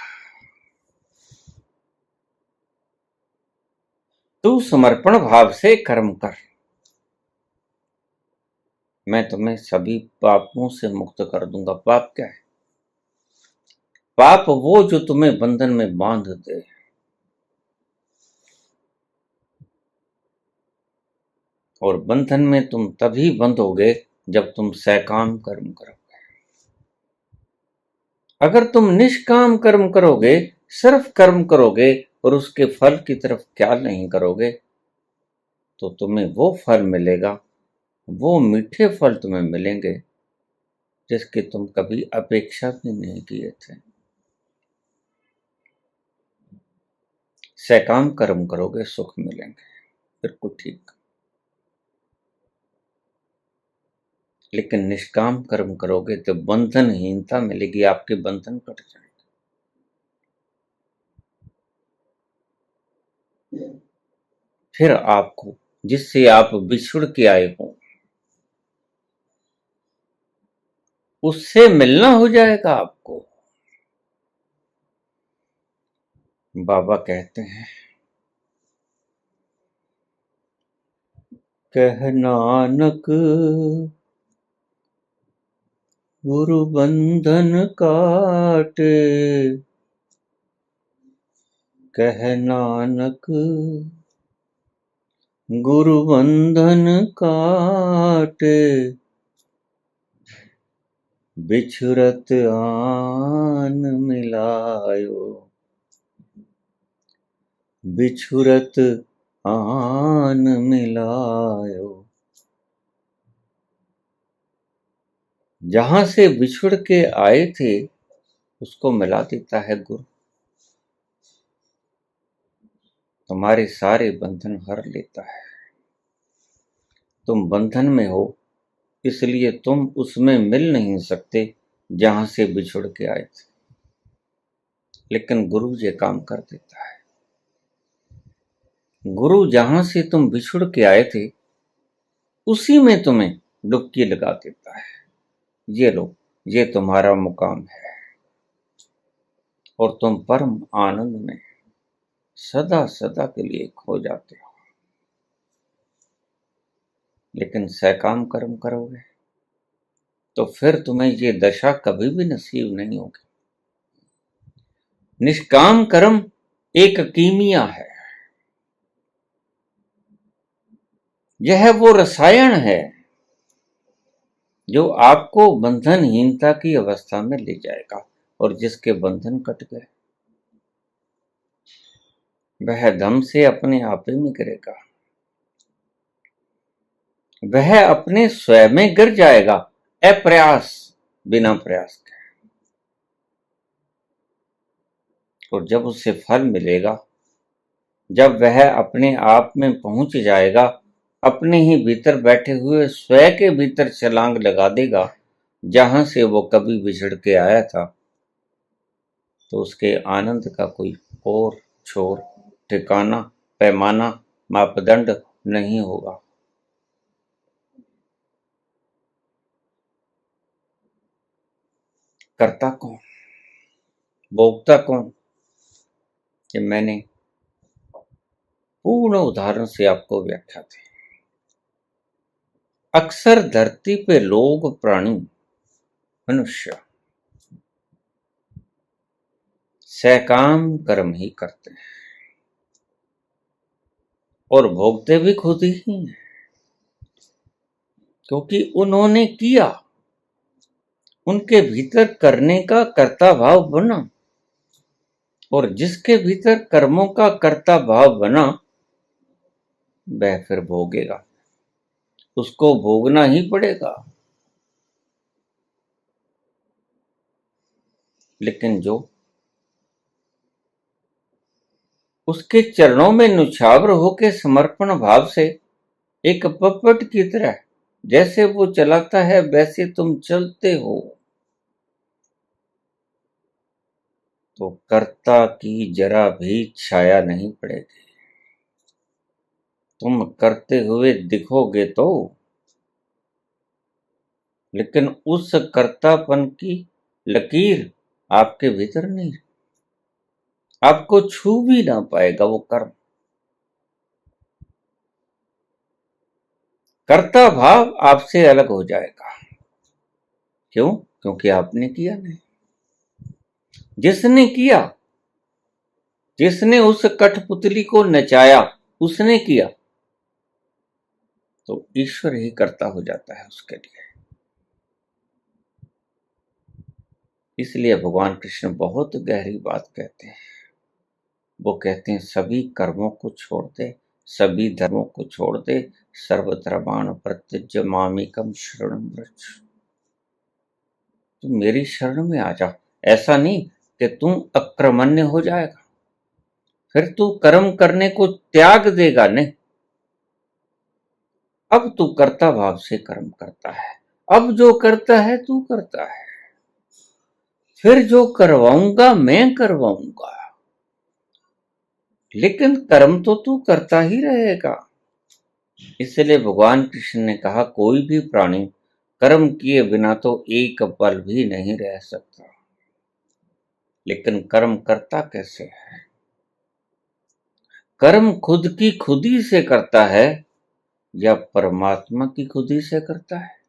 तू समर्पण भाव से कर्म कर, मैं तुम्हें सभी पापों से मुक्त कर दूंगा। पाप क्या है? पाप वो जो तुम्हें बंधन में बांध दे। और बंधन में तुम तभी बंधोगे जब तुम सकाम कर्म करोगे। अगर तुम निष्काम कर्म करोगे, सिर्फ कर्म करोगे और उसके फल की तरफ ख्याल नहीं करोगे, तो तुम्हें वो फल मिलेगा, वो मीठे फल तुम्हें मिलेंगे जिसकी तुम कभी अपेक्षा भी नहीं किए थे। सकाम कर्म करोगे, सुख मिलेंगे, बिल्कुल ठीक। लेकिन निष्काम कर्म करोगे तो बंधनहीनता मिलेगी, आपके बंधन कट जाएंगे। फिर आपको जिससे आप बिछुड़ के आए हो उससे मिलना हो जाएगा आपको। बाबा कहते हैं, कह नानक गुरु बंधन काटे, कह नानक गुरु बंधन काटे, बिछुरत आन मिलायो, बिछुरत आन मिलायो। जहां से बिछुड़ के आए थे उसको मिला देता है गुरु। तुम्हारे सारे बंधन हर लेता है। तुम बंधन में हो, इसलिए तुम उसमें मिल नहीं सकते जहां से बिछुड़ के आए थे, लेकिन गुरु ये काम कर देता है। गुरु जहां से तुम बिछुड़ के आए थे उसी में तुम्हें डुबकी लगा देता है। ये लो, ये तुम्हारा मुकाम है, और तुम परम आनंद में सदा सदा के लिए खो जाते हो। लेकिन सकाम कर्म करोगे तो फिर तुम्हें ये दशा कभी भी नसीब नहीं होगी। निष्काम कर्म एक कीमिया है, यह वो रसायन है जो आपको बंधनहीनता की अवस्था में ले जाएगा, और जिसके बंधन कट गए वह दम से अपने आप ही में गिरेगा। वह अपने स्वयं में गिर जाएगा, अप्रयास, बिना प्रयास के। और जब उसे फल मिलेगा, जब वह अपने आप में पहुंच जाएगा, अपने ही भीतर बैठे हुए स्वयं के भीतर छलांग लगा देगा जहां से वो कभी बिछड़ के आया था, तो उसके आनंद का कोई और छोर, ठिकाना, पैमाना, मापदंड नहीं होगा। करता कौन? भोगता कौन? कि मैंने पूर्ण उदाहरण से आपको व्याख्या दी। अक्सर धरती पे लोग, प्राणी, मनुष्य सकाम कर्म ही करते हैं और भोगते भी खुद ही हैं, क्योंकि उन्होंने किया, उनके भीतर करने का कर्ता भाव बना, और जिसके भीतर कर्मों का कर्ता भाव बना वह फिर भोगेगा, उसको भोगना ही पड़ेगा। लेकिन जो उसके चरणों में न्यौछावर होके समर्पण भाव से एक पपट की तरह जैसे वो चलाता है वैसे तुम चलते हो, तो कर्ता की जरा भी छाया नहीं पड़ेगी। तुम करते हुए दिखोगे तो, लेकिन उस कर्तापन की लकीर आपके भीतर नहीं, आपको छू भी ना पाएगा वो कर्म। कर्ता भाव आपसे अलग हो जाएगा। क्यों? क्योंकि आपने किया नहीं। जिसने किया, जिसने उस कठपुतली को नचाया, उसने किया, तो ईश्वर ही कर्ता हो जाता है उसके लिए। इसलिए भगवान कृष्ण बहुत गहरी बात कहते हैं। वो कहते हैं सभी कर्मों को छोड़ दे, सभी धर्मों को छोड़ दे, सर्वधर्मान् परित्यज्य मामेकं शरणं व्रज। तू मेरी शरण में आ जा। ऐसा नहीं कि तू अक्रमण्य हो जाएगा, फिर तू कर्म करने को त्याग देगा, नहीं। अब तू कर्ता भाव से कर्म करता है, अब जो करता है तू करता है, फिर जो करवाऊंगा मैं करवाऊंगा, लेकिन कर्म तो तू करता ही रहेगा। इसलिए भगवान कृष्ण ने कहा कोई भी प्राणी कर्म किए बिना तो एक पल भी नहीं रह सकता। लेकिन कर्म करता कैसे है? कर्म खुद की खुदी से करता है या परमात्मा की खुदी से करता है?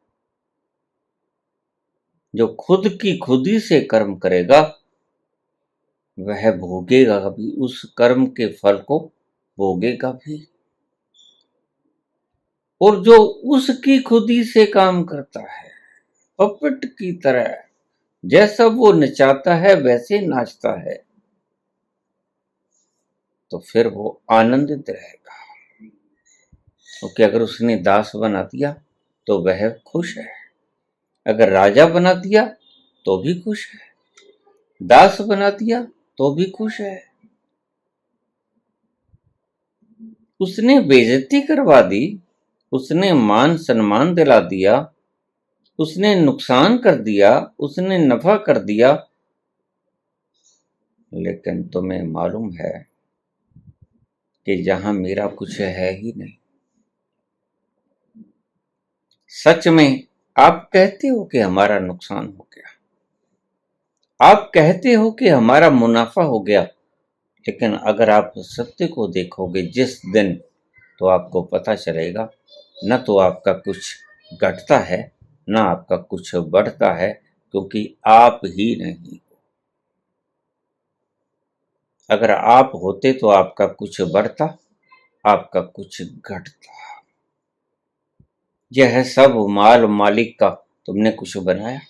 जो खुद की खुदी से कर्म करेगा वह भोगेगा भी, उस कर्म के फल को भोगेगा भी। और जो उसकी खुदी से काम करता है, पपट की तरह जैसा वो नचाता है वैसे नाचता है, तो फिर वो आनंदित रहेगा। क्योंकि अगर उसने दास बना दिया तो वह खुश है, अगर राजा बना दिया तो भी खुश है, दास बना दिया तो भी खुश है। उसने बेइज्जती करवा दी, उसने मान सम्मान दिला दिया, उसने नुकसान कर दिया, उसने नफा कर दिया, लेकिन तुम्हें मालूम है कि जहां मेरा कुछ है ही नहीं। सच में आप कहते हो कि हमारा नुकसान हो गया, आप कहते हो कि हमारा मुनाफा हो गया, लेकिन अगर आप सत्य को देखोगे जिस दिन, तो आपको पता चलेगा न तो आपका कुछ घटता है न आपका कुछ बढ़ता है, क्योंकि आप ही नहीं। अगर आप होते तो आपका कुछ बढ़ता, आपका कुछ घटता। यह सब माल मालिक का तुमने कुछ बनाया?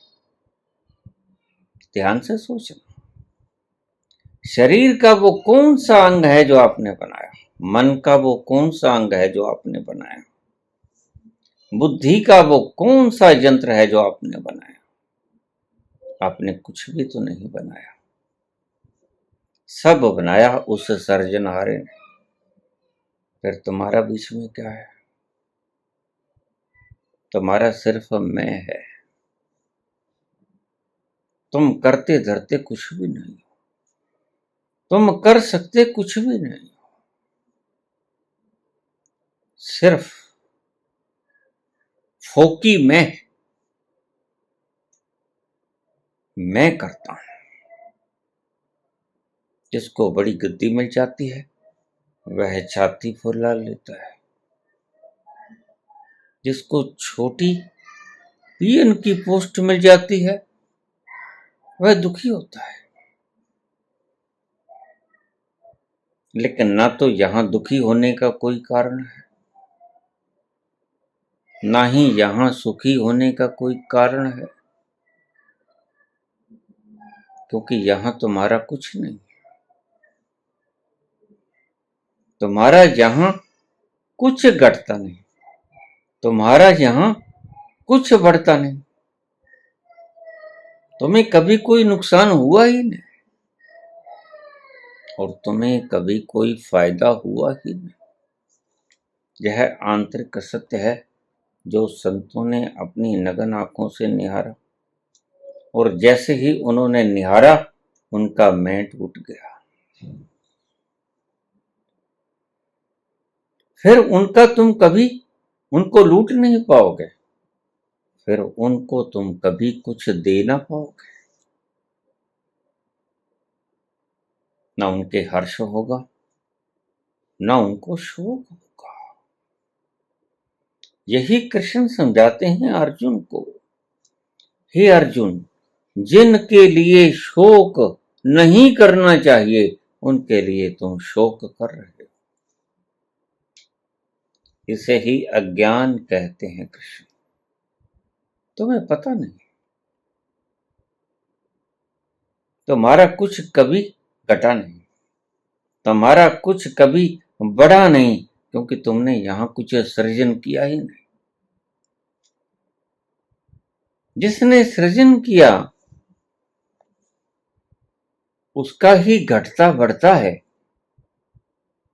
ध्यान से सोचना। शरीर का वो कौन सा अंग है जो आपने बनाया? मन का वो कौन सा अंग है जो आपने बनाया? बुद्धि का वो कौन सा यंत्र है जो आपने बनाया? आपने कुछ भी तो नहीं बनाया, सब बनाया उस सर्जनहारे ने। फिर तुम्हारा बीच में क्या है? तुम्हारा सिर्फ मैं है। तुम करते धरते कुछ भी नहीं, तुम कर सकते कुछ भी नहीं, सिर्फ फोकी मैं करता हूं। जिसको बड़ी गद्दी मिल जाती है वह छाती फुला लेता है, जिसको छोटी पीएन की पोस्ट मिल जाती है वह दुखी होता है। लेकिन ना तो यहां दुखी होने का कोई कारण है, ना ही यहां सुखी होने का कोई कारण है, क्योंकि यहां तुम्हारा कुछ नहीं। तुम्हारा यहां कुछ घटता नहीं, तुम्हारा यहां कुछ बढ़ता नहीं, तुम्हें कभी कोई नुकसान हुआ ही नहीं और तुम्हें कभी कोई फायदा हुआ ही नहीं। यह आंतरिक सत्य है जो संतों ने अपनी नग्न आंखों से निहारा, और जैसे ही उन्होंने निहारा उनका मैं टूट गया। फिर उनका तुम कभी उनको लूट नहीं पाओगे, फिर उनको तुम कभी कुछ दे ना पाओगे। ना उनके हर्ष होगा, ना उनको शोक होगा। यही कृष्ण समझाते हैं अर्जुन को, हे अर्जुन, जिनके लिए शोक नहीं करना चाहिए उनके लिए तुम शोक कर रहे हो। इसे ही अज्ञान कहते हैं कृष्ण। तुम्हें पता नहीं, तुम्हारा कुछ कभी घटा नहीं, तुम्हारा कुछ कभी बढ़ा नहीं, क्योंकि तुमने यहां कुछ सृजन किया ही नहीं। जिसने सृजन किया उसका ही घटता बढ़ता है,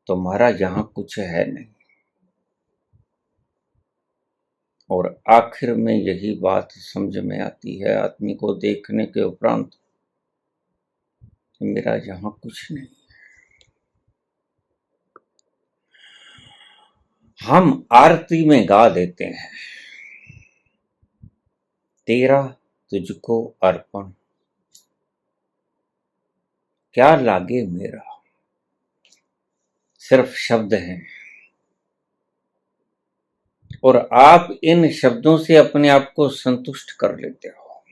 तुम्हारा यहां कुछ है नहीं। और आखिर में यही बात समझ में आती है आदमी को देखने के उपरांत, मेरा यहां कुछ नहीं। हम आरती में गा देते हैं, तेरा तुझको अर्पण, क्या लागे मेरा। सिर्फ शब्द हैं और आप इन शब्दों से अपने आप को संतुष्ट कर लेते हो।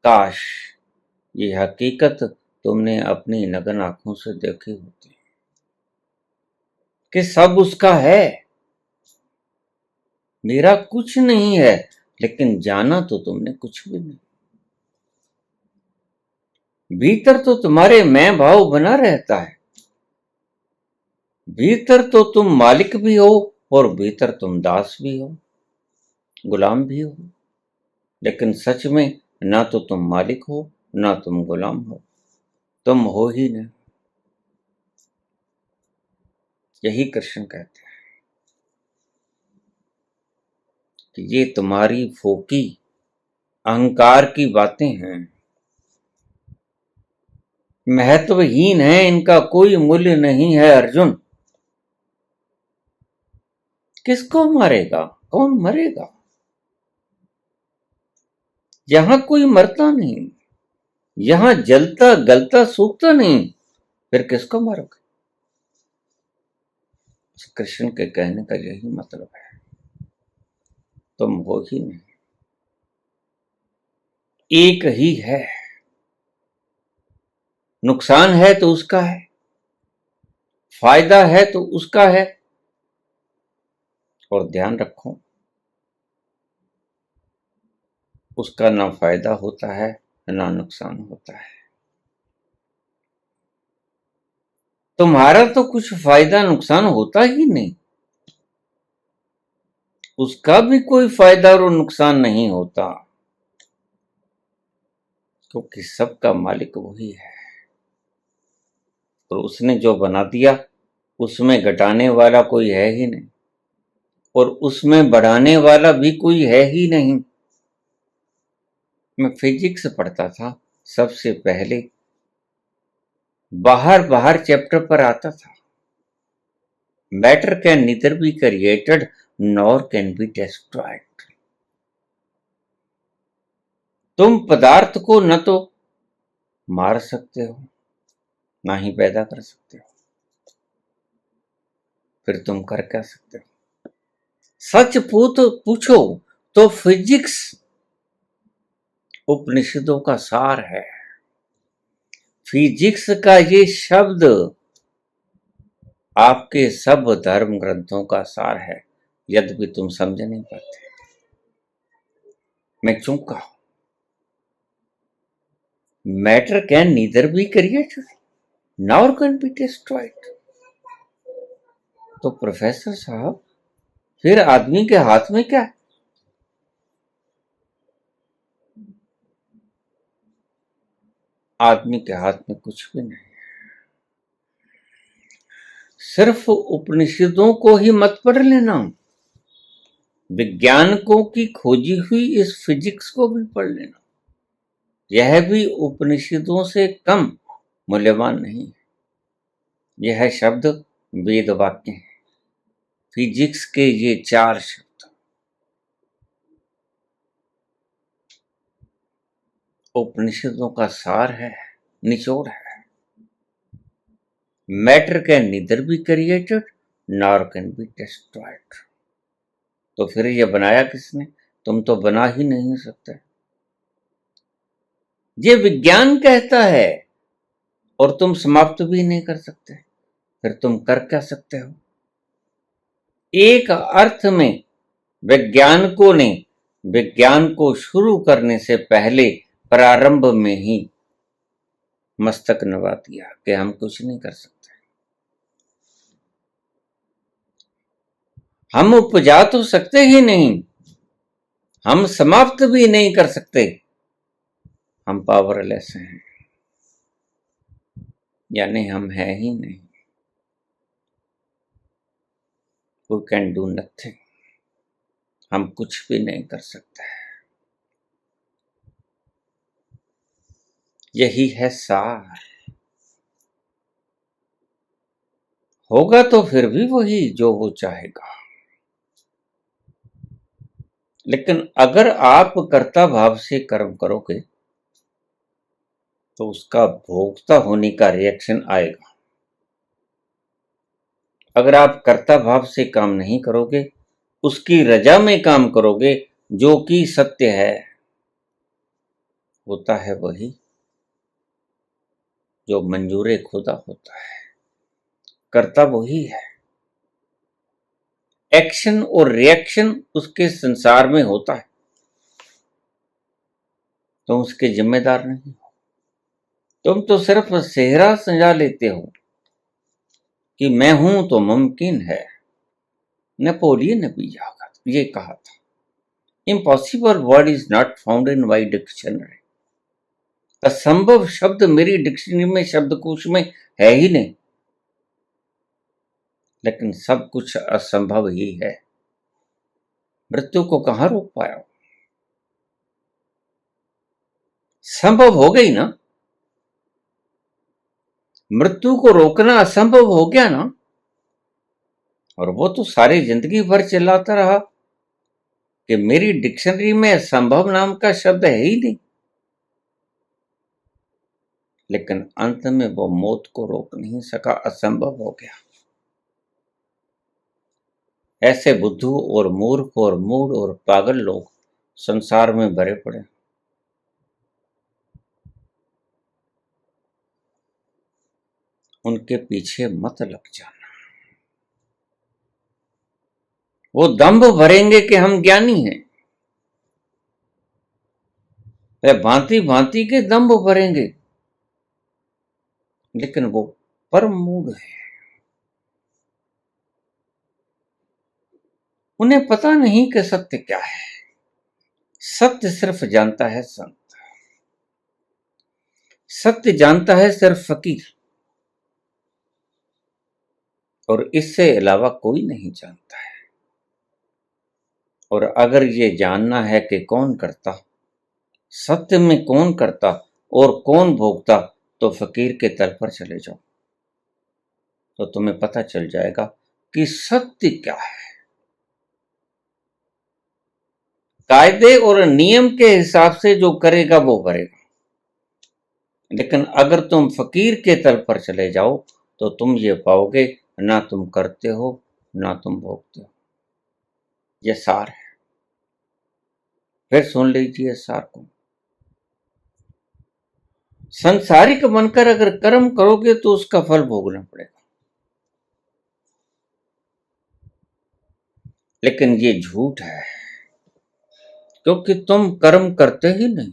काश ये हकीकत तुमने अपनी नग्न आंखों से देखी होती कि सब उसका है, मेरा कुछ नहीं है, लेकिन जाना तो तुमने कुछ भी नहीं। भीतर तो तुम्हारे मैं भाव बना रहता है, भीतर तो तुम मालिक भी हो और भीतर तुम दास भी हो, गुलाम भी हो। लेकिन सच में ना तो तुम मालिक हो ना तुम गुलाम हो, तुम हो ही नहीं। यही कृष्ण कहते हैं कि ये तुम्हारी फोकी अहंकार की बातें हैं, महत्वहीन है, इनका कोई मूल्य नहीं है। अर्जुन, किसको मारेगा, कौन मरेगा। यहां कोई मरता नहीं, यहां जलता गलता सूखता नहीं, फिर किसको मारोगे। कृष्ण के कहने का यही मतलब है, तुम हो ही नहीं, एक ही है। नुकसान है तो उसका है, फायदा है तो उसका है। और ध्यान रखो, उसका ना फायदा होता है ना नुकसान होता है। तुम्हारा तो कुछ फायदा नुकसान होता ही नहीं, उसका भी कोई फायदा और नुकसान नहीं होता, क्योंकि सबका मालिक वही है। और उसने जो बना दिया उसमें घटाने वाला कोई है ही नहीं और उसमें बढ़ाने वाला भी कोई है ही नहीं। मैं फिजिक्स पढ़ता था, सबसे पहले बाहर बाहर चैप्टर पर आता था, matter can neither be created nor can be destroyed. तुम पदार्थ को न तो मार सकते हो ना ही पैदा कर सकते हो, फिर तुम कर क्या सकते हो? सच पूछो तो फिजिक्स उपनिषदों का सार है। फिजिक्स का ये शब्द आपके सब धर्म ग्रंथों का सार है, यद्यपि तुम समझ नहीं पाते। मैं क्यों कहा matter can neither be created nor can be destroyed. तो प्रोफेसर साहब फिर आदमी के हाथ में क्या है? आदमी के हाथ में कुछ भी नहीं, सिर्फ उपनिषदों को ही मत पढ़ लेना, विज्ञानकों की खोजी हुई इस फिजिक्स को भी पढ़ लेना। यह भी उपनिषदों से कम मूल्यवान नहीं है। यह शब्द वेद वाक्य है। फिजिक्स के ये 4 शब्द उपनिषदों का सार है, निचोड़ है। Matter can neither be created nor can be destroyed. तो फिर ये बनाया किसने? तुम तो बना ही नहीं सकते। ये विज्ञान कहता है और तुम समाप्त भी नहीं कर सकते, फिर तुम कर क्या सकते हो? एक अर्थ में वैज्ञानिकों ने विज्ञान को शुरू करने से पहले प्रारंभ में ही मस्तक नवा दिया कि हम कुछ नहीं कर सकते। हम उपजा तो सकते ही नहीं, हम समाप्त भी नहीं कर सकते, हम पावरलेस हैं, यानी हम हैं ही नहीं। वी कैन डू नथिंग, हम कुछ भी नहीं कर सकते। यही है सार। होगा तो फिर भी वही जो वो चाहेगा, लेकिन अगर आप कर्ता भाव से कर्म करोगे तो उसका भोक्ता होने का रिएक्शन आएगा। अगर आप कर्ता भाव से काम नहीं करोगे, उसकी रजा में काम करोगे, जो कि सत्य है, होता है वही जो मंजूरे खुदा होता है। कर्ता वही है। एक्शन और रिएक्शन उसके संसार में होता है, तुम उसके जिम्मेदार नहीं हो। तुम तो सिर्फ सेहरा सजा लेते हो कि मैं हूं तो मुमकिन है। नेपोलियन ने भी ये कहा था, impossible word is not found in my dictionary. असंभव शब्द मेरी डिक्शनरी में, शब्दकोश में है ही नहीं, लेकिन सब कुछ असंभव ही है। मृत्यु को कहां रोक पाया? संभव हो गई ना, मृत्यु को रोकना असंभव हो गया ना। और वो तो सारी जिंदगी भर चिल्लाता रहा कि मेरी डिक्शनरी में असंभव नाम का शब्द है ही नहीं, लेकिन अंत में वो मौत को रोक नहीं सका, असंभव हो गया। ऐसे बुद्धू और मूर्ख और मूढ़ और पागल लोग संसार में भरे पड़े। उनके पीछे मत लग जाना। वो दंभ भरेंगे कि हम ज्ञानी हैं, वे भांति भांति के दंभ भरेंगे, लेकिन वो परम मूढ़ है। उन्हें पता नहीं कि सत्य क्या है। सत्य सिर्फ जानता है संत, सत्य जानता है सिर्फ फकीर, और इससे अलावा कोई नहीं जानता है। और अगर ये जानना है कि कौन करता, सत्य में कौन करता और कौन भोगता, तो फकीर के तल पर चले जाओ, तो तुम्हें पता चल जाएगा कि सत्य क्या है। कायदे और नियम के हिसाब से जो करेगा वो भरेगा, लेकिन अगर तुम फकीर के तल पर चले जाओ तो तुम ये पाओगे, ना तुम करते हो ना तुम भोगते हो। ये सार है। फिर सुन लीजिए सार को। संसारिक बनकर अगर कर्म करोगे तो उसका फल भोगना पड़ेगा, लेकिन ये झूठ है, क्योंकि तुम कर्म करते ही नहीं।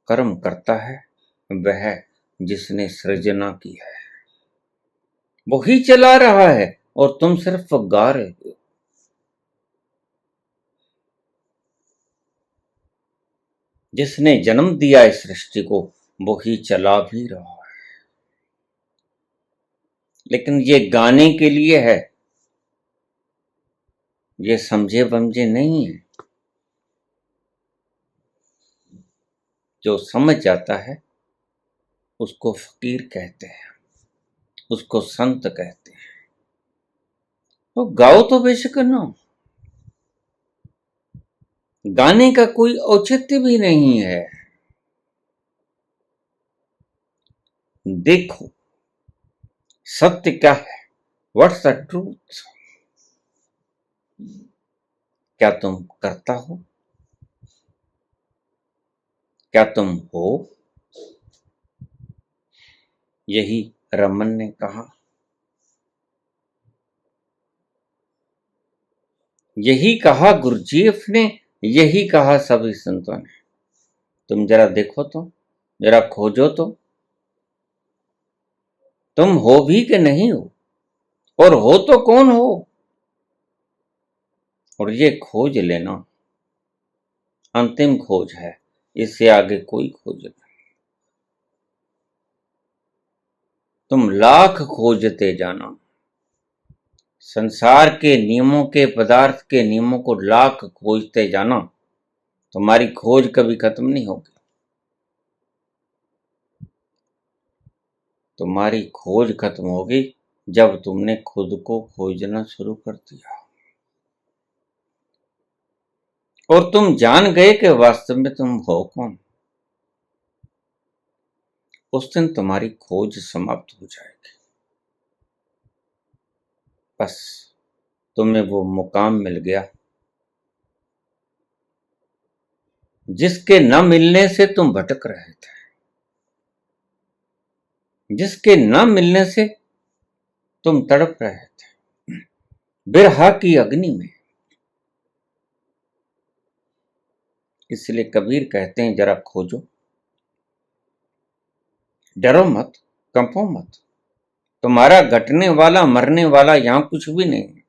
कर्म करता है वह जिसने सृजना की है, वही चला रहा है और तुम सिर्फ गा रहे हो। जिसने जन्म दिया इस सृष्टि को वही चला भी रहा है, लेकिन ये गाने के लिए है, ये समझे बमझे नहीं है। जो समझ जाता है उसको फकीर कहते हैं, उसको संत कहते हैं। तो गाओ तो बेशक ना, गाने का कोई औचित्य भी नहीं है। देखो सत्य क्या है, व्हाट्स द ट्रूथ। क्या तुम करता हो, क्या तुम हो? यही रमन ने कहा, यही कहा गुरुजीएफ ने, यही कहा सभी संतों ने। तुम जरा देखो तो, जरा खोजो तो, तुम हो भी कि नहीं हो, और हो तो कौन हो। और ये खोज लेना अंतिम खोज है, इससे आगे कोई खोज नहीं। तुम लाख खोजते जाना, संसार के नियमों के, पदार्थ के नियमों को लाख खोजते जाना, तुम्हारी खोज कभी खत्म नहीं होगी। तुम्हारी खोज खत्म होगी जब तुमने खुद को खोजना शुरू कर दिया और तुम जान गए कि वास्तव में तुम हो कौन। उस दिन तुम्हारी खोज समाप्त हो जाएगी। बस तुम्हें वो मुकाम मिल गया जिसके न मिलने से तुम भटक रहे थे, जिसके न मिलने से तुम तड़प रहे थे बिरहा की अग्नि में। इसलिए कबीर कहते हैं जरा खोजो, डरो मत, कंपो मत। तुम्हारा घटने वाला मरने वाला यहां कुछ भी नहीं।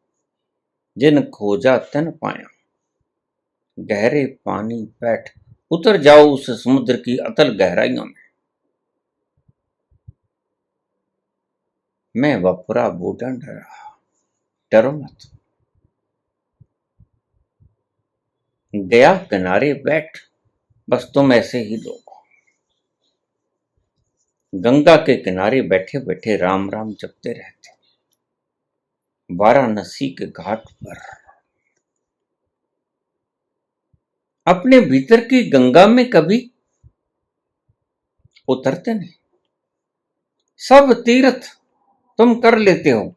जिन खोजा तन पाया, गहरे पानी बैठ, उतर जाओ उस समुद्र की अतल गहराइयों में। मैं वपुरा बूढ़ा रहा, डरो मत। गया किनारे बैठ, बस तुम ऐसे ही लोग। गंगा के किनारे बैठे बैठे राम राम जपते रहते, वाराणसी के घाट पर। अपने भीतर की गंगा में कभी उतरते नहीं। सब तीर्थ तुम कर लेते हो,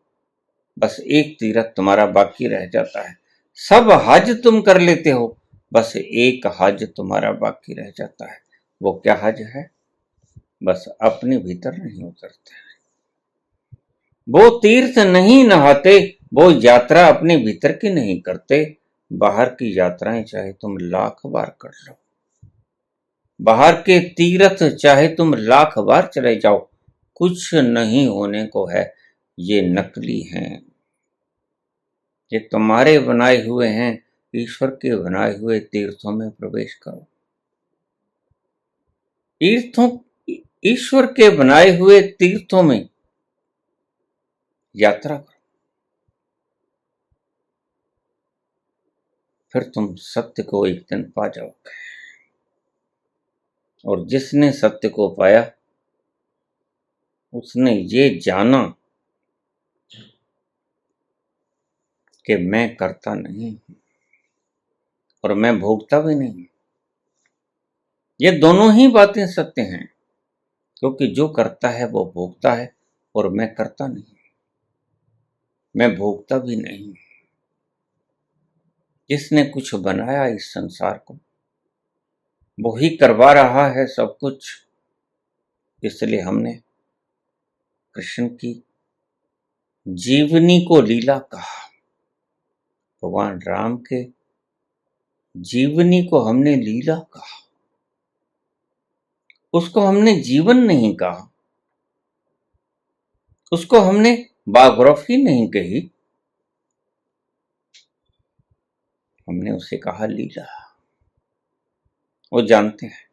बस एक तीर्थ तुम्हारा बाकी रह जाता है। सब हज तुम कर लेते हो, बस एक हज तुम्हारा बाकी रह जाता है। वो क्या हज है? बस अपने भीतर नहीं उतरते। वो तीर्थ नहीं नहाते, वो यात्रा अपने भीतर की नहीं करते। बाहर की यात्राएं चाहे तुम लाख बार कर लो, बाहर के तीर्थ चाहे तुम लाख बार चले जाओ, कुछ नहीं होने को है। ये नकली हैं, ये तुम्हारे बनाए हुए हैं। ईश्वर के बनाए हुए तीर्थों में प्रवेश करो, तीर्थों, ईश्वर के बनाए हुए तीर्थों में यात्रा करो, फिर तुम सत्य को एक दिन पा जाओगे। और जिसने सत्य को पाया उसने ये जाना कि मैं करता नहीं हूं, और मैं भोगता भी नहीं। ये दोनों ही बातें सत्य हैं, क्योंकि जो करता है वो भोगता है और मैं करता नहीं, मैं भोगता भी नहीं। जिसने कुछ बनाया इस संसार को वो ही करवा रहा है सब कुछ। इसलिए हमने कृष्ण की जीवनी को लीला कहा। भगवान राम के जीवनी को हमने लीला कहा, उसको हमने जीवन नहीं कहा, उसको हमने बायोग्राफी नहीं कही, हमने उसे कहा लीला। वो जानते हैं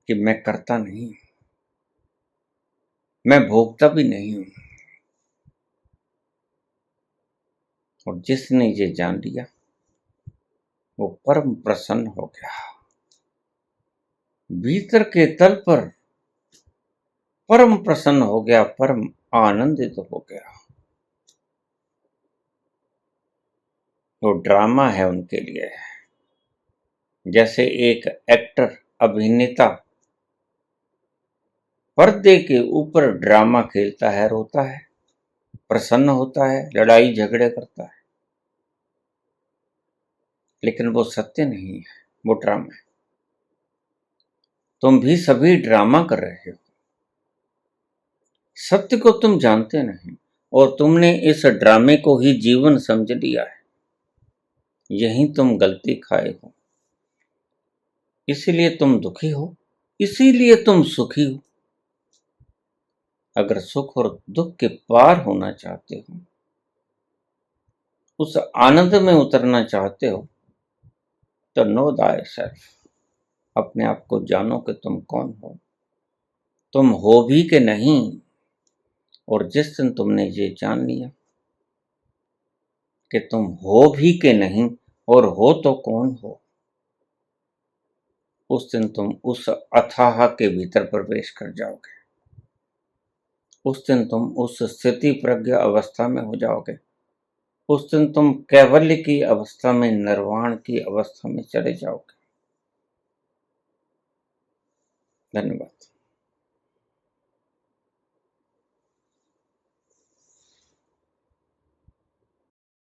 कि मैं करता नहीं, मैं भोगता भी नहीं हूं। और जिसने ये जान लिया वो परम प्रसन्न हो गया, भीतर के तल पर परम प्रसन्न हो गया, परम आनंदित हो गया। वो ड्रामा है उनके लिए, जैसे एक एक्टर अभिनेता पर्दे के ऊपर ड्रामा खेलता है, रोता है, प्रसन्न होता है, लड़ाई झगड़े करता है, लेकिन वो सत्य नहीं है, वो ड्रामा है। तुम भी सभी ड्रामा कर रहे हो, सत्य को तुम जानते नहीं और तुमने इस ड्रामे को ही जीवन समझ लिया है। यहीं तुम गलती खाए हो, इसीलिए तुम दुखी हो, इसीलिए तुम सुखी हो। अगर सुख और दुख के पार होना चाहते हो, उस आनंद में उतरना चाहते हो, तो नो दाय सेल्फ, अपने आप को जानो कि तुम कौन हो, तुम हो भी कि नहीं। और जिस दिन तुमने ये जान लिया कि तुम हो भी कि नहीं और हो तो कौन हो, उस दिन तुम उस अथाह के भीतर प्रवेश कर जाओगे। उस दिन तुम उस स्थिति प्रज्ञ अवस्था में हो जाओगे। उस दिन तुम कैवल्य की अवस्था में, निर्वाण की अवस्था में चले जाओगे। धन्यवाद।